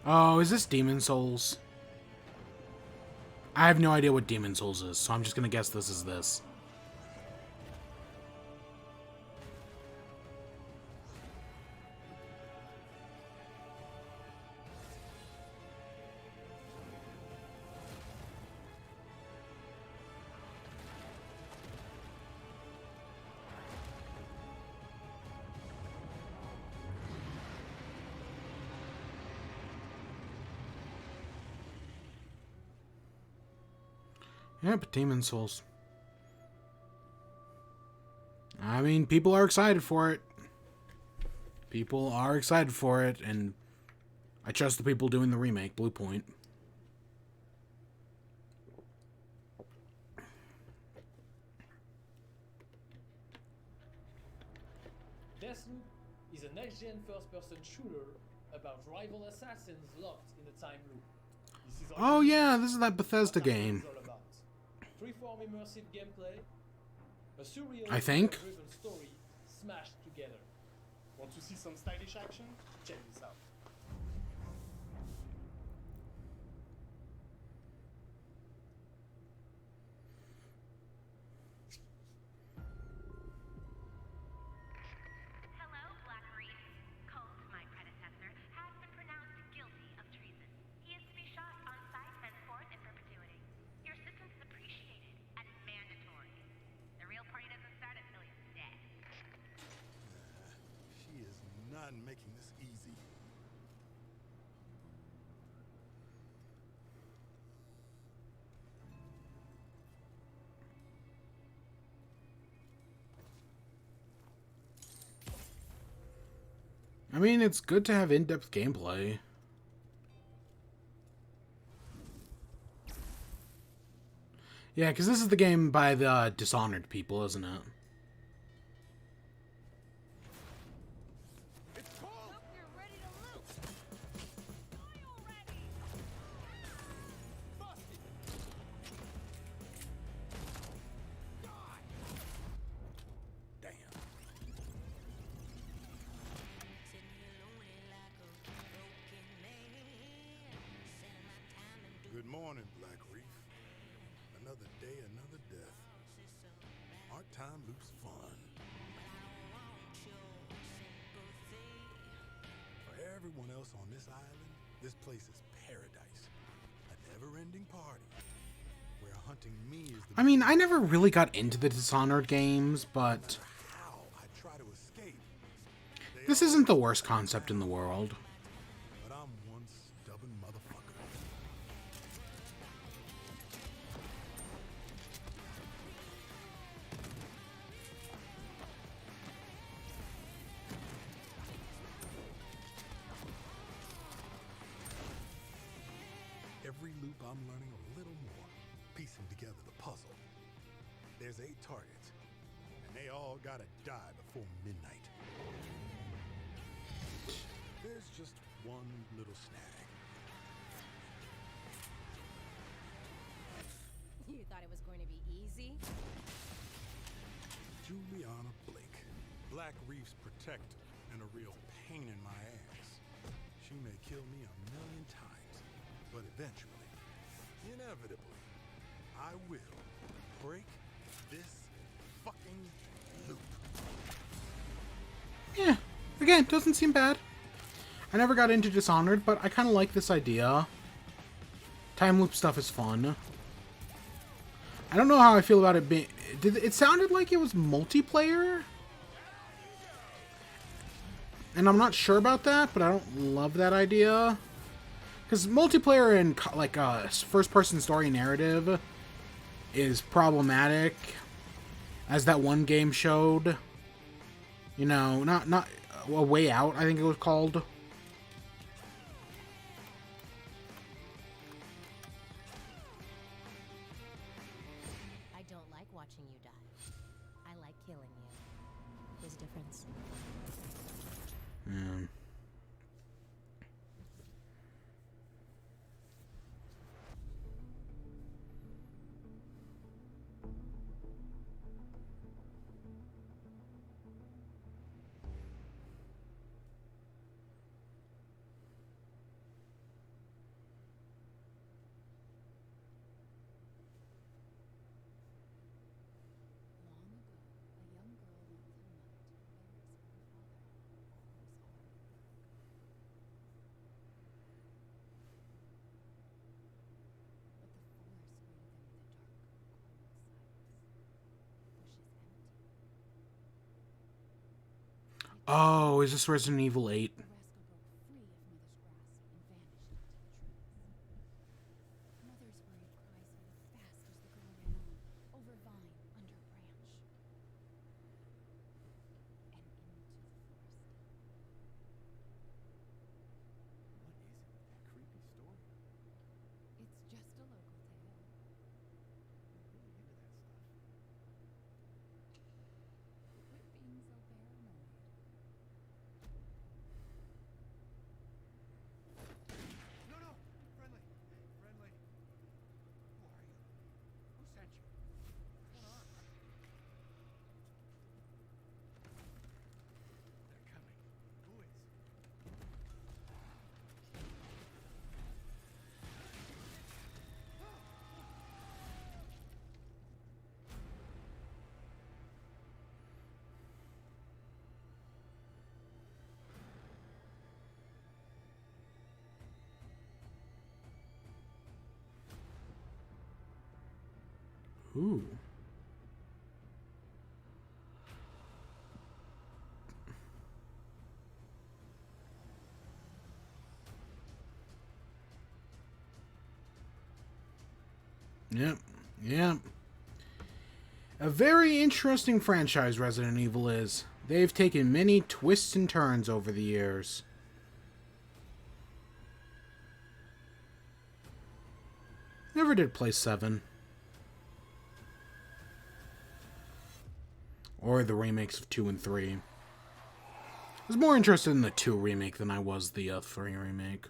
Oh, is this Demon Souls? I have no idea what Demon Souls is, so I'm just gonna guess this is this. Yep, Demon Souls. I mean, people are excited for it. People are excited for it, and I trust the people doing the remake, Blue Point. Deathloop is a next-gen first-person shooter about rival assassins locked in a time loop. This is Oh yeah, this is that Bethesda game. Freeform immersive gameplay, a surreal I think. driven story smashed together. Want to see some stylish action? Check this out. I mean, it's good to have in-depth gameplay. Yeah, because this is the game by the Dishonored people, isn't it? Good morning, Black Reef. Another day, another death. Aren't time loops fun? For everyone else on this island, this place is paradise. A never-ending party. Where hunting me is the... I mean, I never really got into the Dishonored games, but... This isn't the worst concept in the world. But I'm one stubborn motherfucker. Every loop I'm learning a little more, piecing together the puzzle. There's 8 targets, and they all gotta die before midnight. There's just one little snag. You thought it was going to be easy? Juliana Blake, Black Reef's protector, and a real pain in my ass. She may kill me 1,000,000 times, but eventually, inevitably, I will break this fucking loop. Yeah, again, doesn't seem bad. I never got into Dishonored, but I kind of like this idea. Time loop stuff is fun. I don't know how I feel about it being... It sounded like it was multiplayer? And I'm not sure about that, but I don't love that idea. Because multiplayer in, like, first-person story narrative is problematic. As that one game showed. You know, not A Way Out, I think it was called. I don't like watching you die. I like killing you. There's a difference. Yeah. Oh, is this Resident Evil 8? Ooh. Yep. Yep. A very interesting franchise Resident Evil is. They've taken many twists and turns over the years. Never did play 7. Or the remakes of 2 and 3. I was more interested in the 2 remake than I was the 3 remake.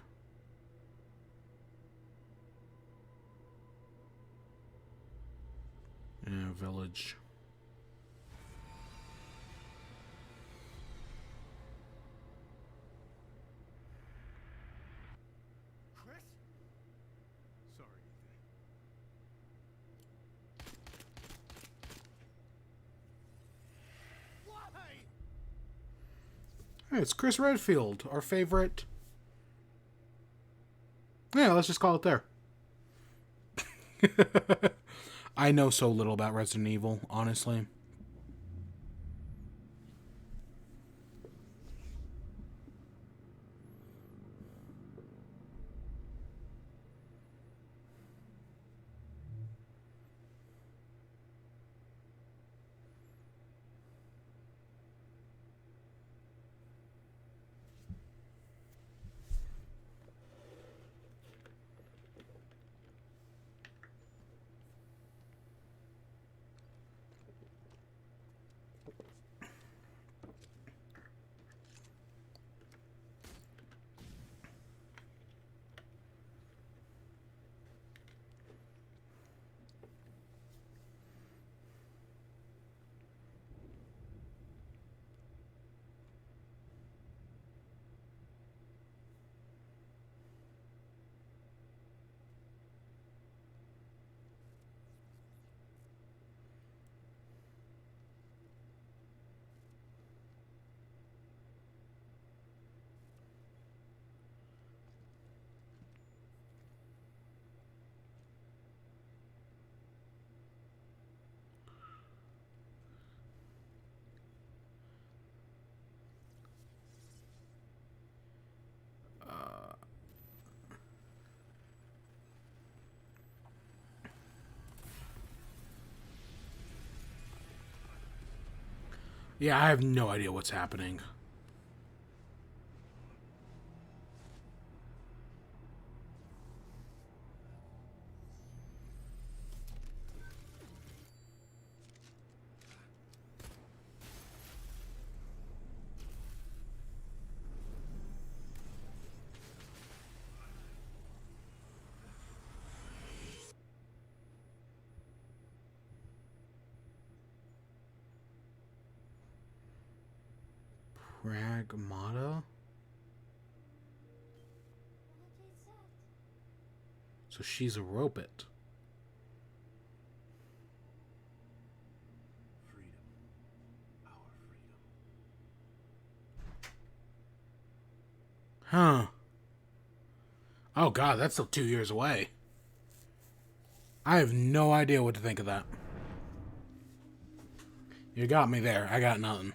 Yeah, Village. Chris? Sorry, Ethan. Why? Hey, it's Chris Redfield, our favorite. Yeah, let's just call it there. I know so little about Resident Evil, honestly. Yeah, I have no idea what's happening. Pragmata? So she's a robot. Freedom. Our freedom. Huh. Oh god, that's still 2 years away. I have no idea what to think of that. You got me there. I got nothing.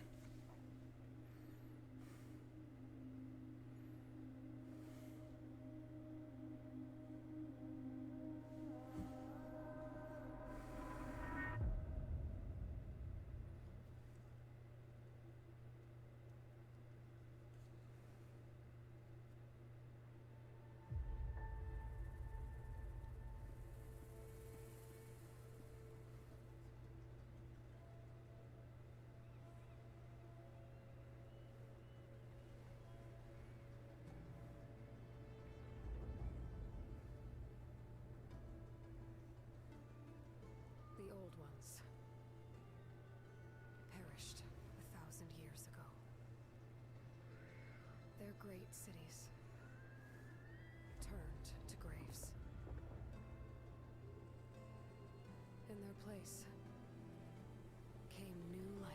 The old ones perished 1,000 years ago. Their great cities turned to graves. In their place came new life.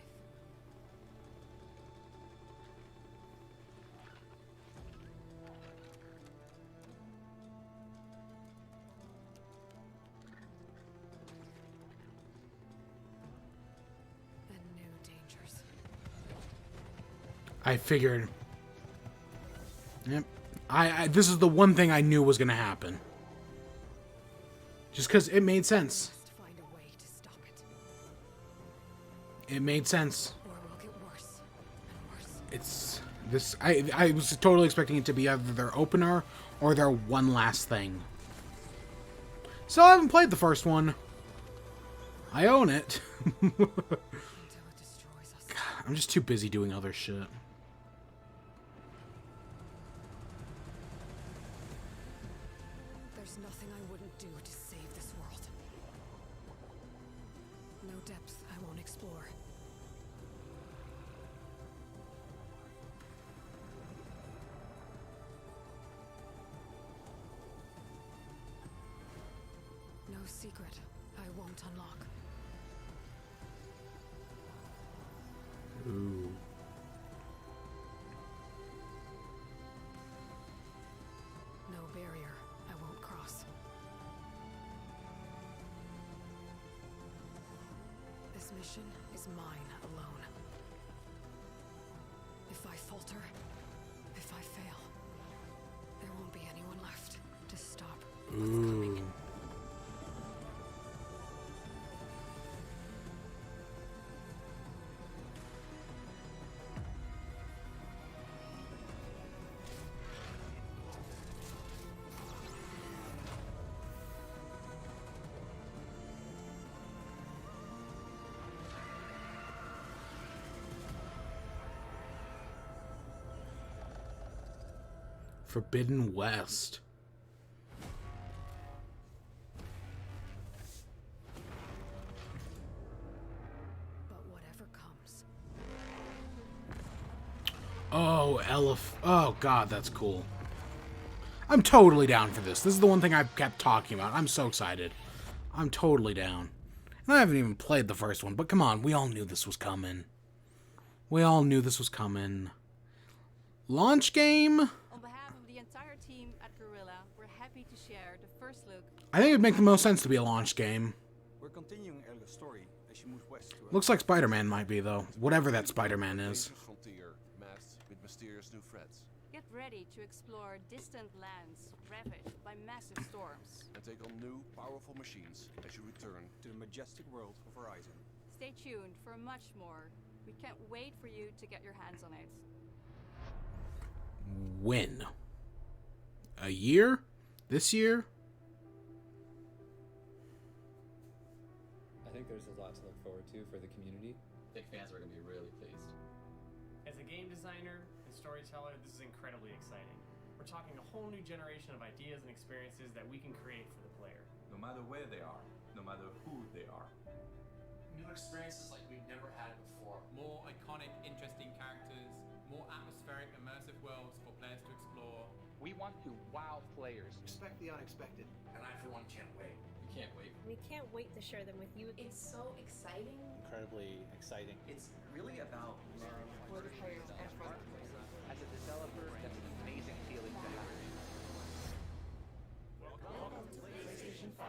And new dangers. I figured. Yep. This is the one thing I knew was going to happen. Just because it made sense. Must find a way to stop it, It made sense. or it will get worse. It's this. I was totally expecting it to be either their opener or their one last thing. Still haven't played the first one. I own it. God, I'm just too busy doing other shit. There's nothing I wouldn't do to save this world. No depth I won't explore. No secret I won't unlock. Ooh. No barrier I won't cross. This mission is mine alone. If I falter, if I fail, there won't be anyone left to stop what's coming. Forbidden West. But whatever comes. Oh, Oh, God, that's cool. I'm totally down for this. This is the one thing I've kept talking about. I'm so excited. I'm totally down. And I haven't even played the first one, but come on, we all knew this was coming. We all knew this was coming. Launch game? On behalf of the entire team at Gorilla, we're happy to share the first look. I think it'd make the most sense to be a launch game. We're continuing Elga's story as she moves west to Looks like Spider-Man might be, though. Whatever that Spider-Man is. Frontier, masked with mysterious new threats. Get ready to explore distant lands ravaged by massive storms. And take on new, powerful machines as you return to the majestic world of Horizon. Stay tuned for much more. We can't wait for you to get your hands on it. When? A year? This year? I think there's a lot to look forward to for the community. I think fans are going to be really pleased. As a game designer and storyteller, this is incredibly exciting. We're talking a whole new generation of ideas and experiences that we can create for the player. No matter where they are, no matter who they are. New experiences like we've never had before. More iconic, interesting characters, more atmospheric, immersive worlds for players to explore. We want to wow players. Expect the unexpected. And I, for one, can't wait. We can't wait. We can't wait to share them with you. It's so exciting. Incredibly exciting. It's really about for the players and for the players. As a developer, that's an amazing feeling to have. Welcome to PlayStation 5.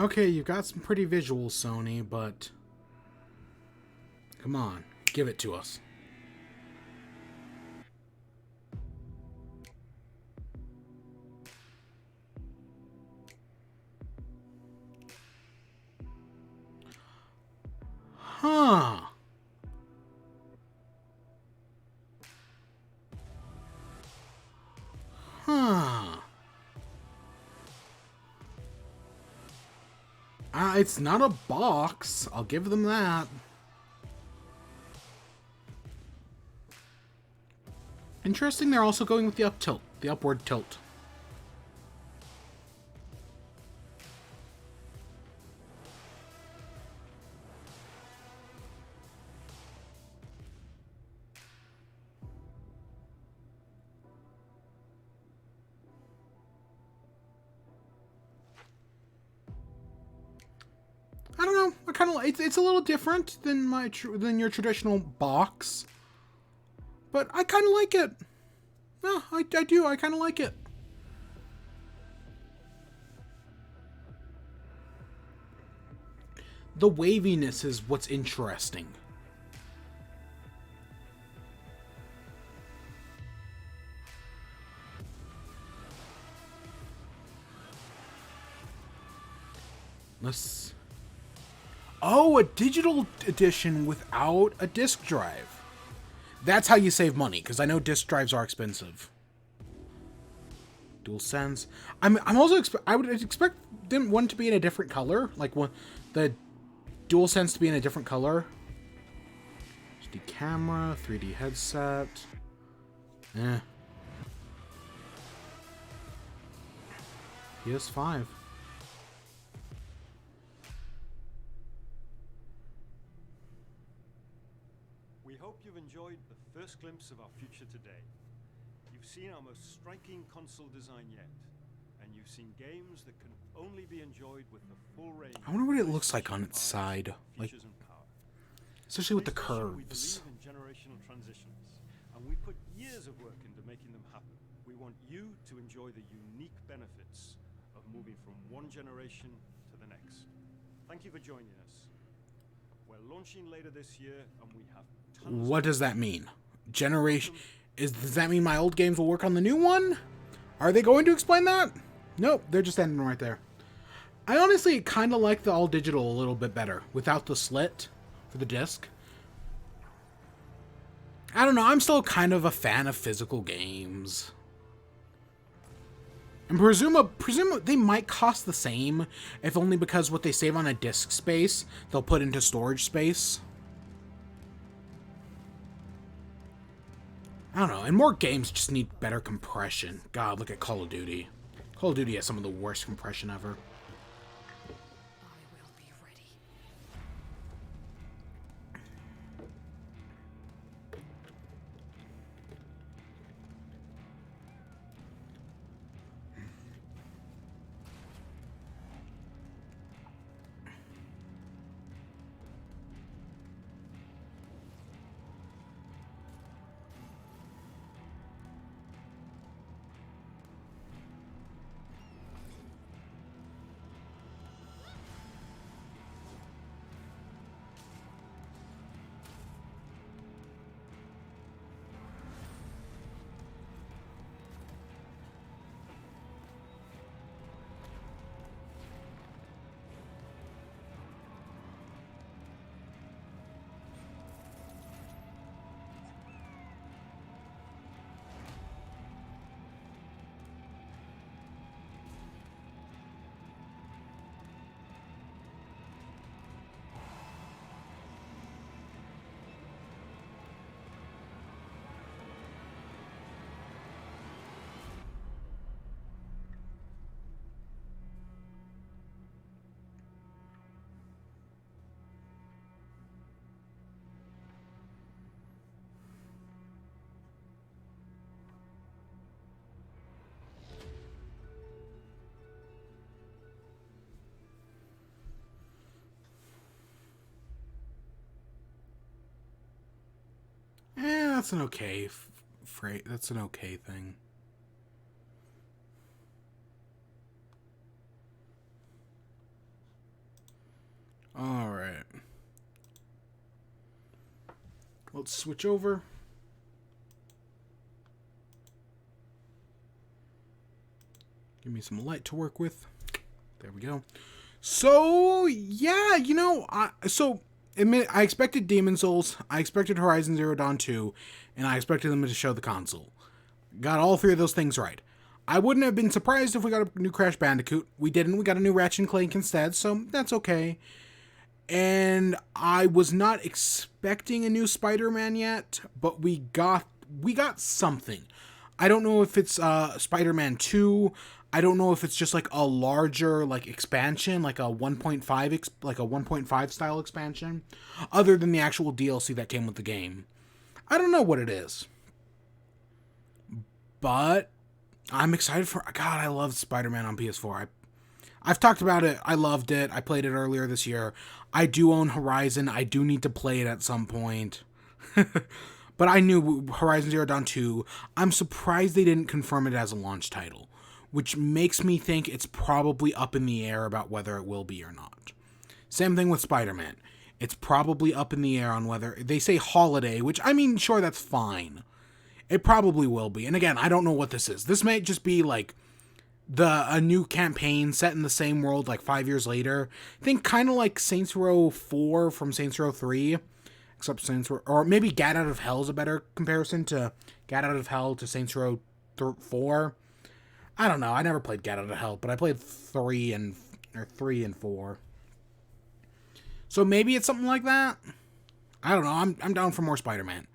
Okay, you've got some pretty visuals, Sony, but come on, give it to us. Huh. Huh. It's not a box. I'll give them that. Interesting, they're also going with the up tilt, the upward tilt. I don't know. I kind of it's a little different than than your traditional box, but I kind of like it. No, I do. I kind of like it. The waviness is what's interesting. Let's... Oh, a digital edition without a disc drive. That's how you save money, because I know disc drives are expensive. DualSense. I'm also I would expect one to be in a different color, like the DualSense to be in a different color. HD camera, 3D headset. PS5. We hope you've enjoyed the first glimpse of our future today. You've seen our most striking console design yet, and you've seen games that can only be enjoyed with the full range. I wonder what it looks like on its side, like, especially with the curves. We believe in generational transitions, and we put years of work into making them happen. We want you to enjoy the unique benefits of moving from one generation to the next. Thank you for joining us. We're launching later this year, and we have tons. What does that mean? Generation... Does that mean my old games will work on the new one? Are they going to explain that? Nope, they're just ending right there. I honestly kind of like the all digital a little bit better, without the slit for the disc. I don't know, I'm still kind of a fan of physical games. And presume they might cost the same, if only because what they save on a disc space, they'll put into storage space. I don't know, and more games just need better compression. God, look at Call of Duty. Call of Duty has some of the worst compression ever. That's an okay that's an okay thing. All right. Let's switch over. Give me some light to work with. There we go. So, yeah, you know, I expected Demon Souls, I expected Horizon Zero Dawn 2, and I expected them to show the console. Got all three of those things right. I wouldn't have been surprised if we got a new Crash Bandicoot. We didn't. We got a new Ratchet and Clank instead, so that's okay. And I was not expecting a new Spider-Man yet, but we got something. I don't know if it's Spider-Man 2. I don't know if it's just like a larger like expansion, like a 1.5 style expansion, other than the actual DLC that came with the game. I don't know what it is. But I'm excited for... God, I love Spider-Man on PS4. I've talked about it. I loved it. I played it earlier this year. I do own Horizon. I do need to play it at some point. But I knew Horizon Zero Dawn 2. I'm surprised they didn't confirm it as a launch title, which makes me think it's probably up in the air about whether it will be or not. Same thing with Spider-Man. It's probably up in the air on whether... They say holiday, which, I mean, sure, that's fine. It probably will be. And again, I don't know what this is. This may just be like a new campaign set in the same world like 5 years later. I think kind of like Saints Row 4 from Saints Row 3. Except Saints Row... Or maybe Gat Out of Hell is a better comparison to Gat Out of Hell to Saints Row 4. I don't know. I never played Gat Out of Hell, but I played 3 and 4. So maybe it's something like that. I don't know. I'm down for more Spider-Man.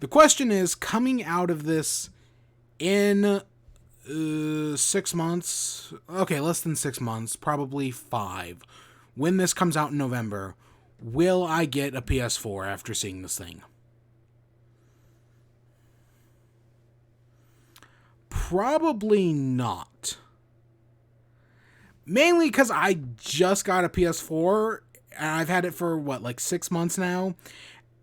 The question is, coming out of this in 6 months, okay, less than 6 months, probably 5, when this comes out in November, will I get a PS4 after seeing this thing? Probably not. Mainly because I just got a PS4, and I've had it for, like 6 months now,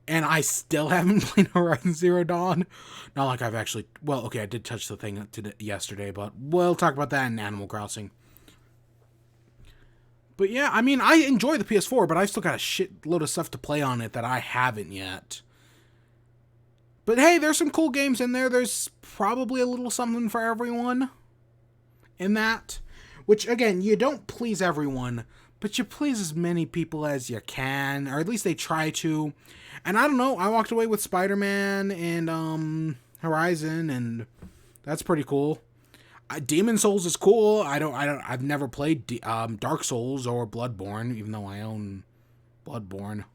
and I still haven't played Horizon Zero Dawn. Not like I've actually... Well, okay, I did touch the thing yesterday, but we'll talk about that in Animal Crossing. But yeah, I mean, I enjoy the PS4, but I've still got a shitload of stuff to play on it that I haven't yet. But hey, there's some cool games in there. There's probably a little something for everyone in that. Which, again, you don't please everyone, but you please as many people as you can, or at least they try to. And I don't know, I walked away with Spider-Man and Horizon, and that's pretty cool. Demon Souls is cool. I've never played Dark Souls or Bloodborne, even though I own Bloodborne.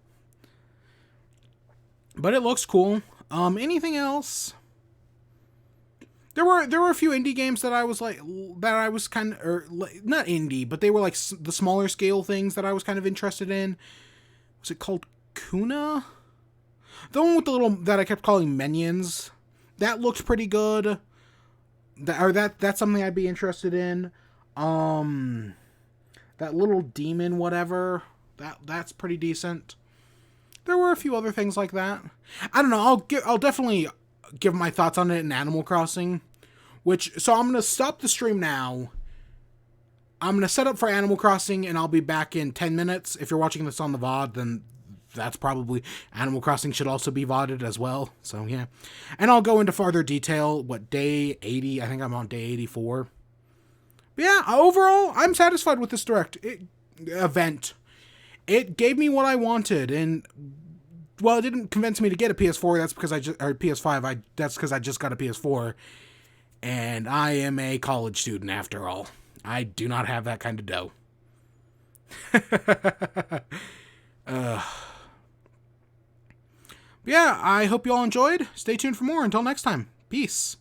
But it looks cool. Anything else? There were a few indie games that I was kind of, or not indie, but they were like the smaller scale things that I was kind of interested in. Was it called Kuna? The one with the little, that I kept calling Minions. That looked pretty good. That's something I'd be interested in. That little demon whatever. That's pretty decent. There were a few other things like that. I don't know. I'll definitely give my thoughts on it in Animal Crossing. So I'm gonna stop the stream now. I'm gonna set up for Animal Crossing, and I'll be back in 10 minutes. If you're watching this on the VOD, then that's probably... Animal Crossing should also be VODed as well. So yeah. And I'll go into farther detail. Day 80? I think I'm on day 84. But yeah, overall, I'm satisfied with this Direct event. It gave me what I wanted, and well, it didn't convince me to get a PS4. That's because or PS5. That's because I just got a PS4, and I am a college student after all. I do not have that kind of dough. Yeah, I hope you all enjoyed. Stay tuned for more. Until next time, peace.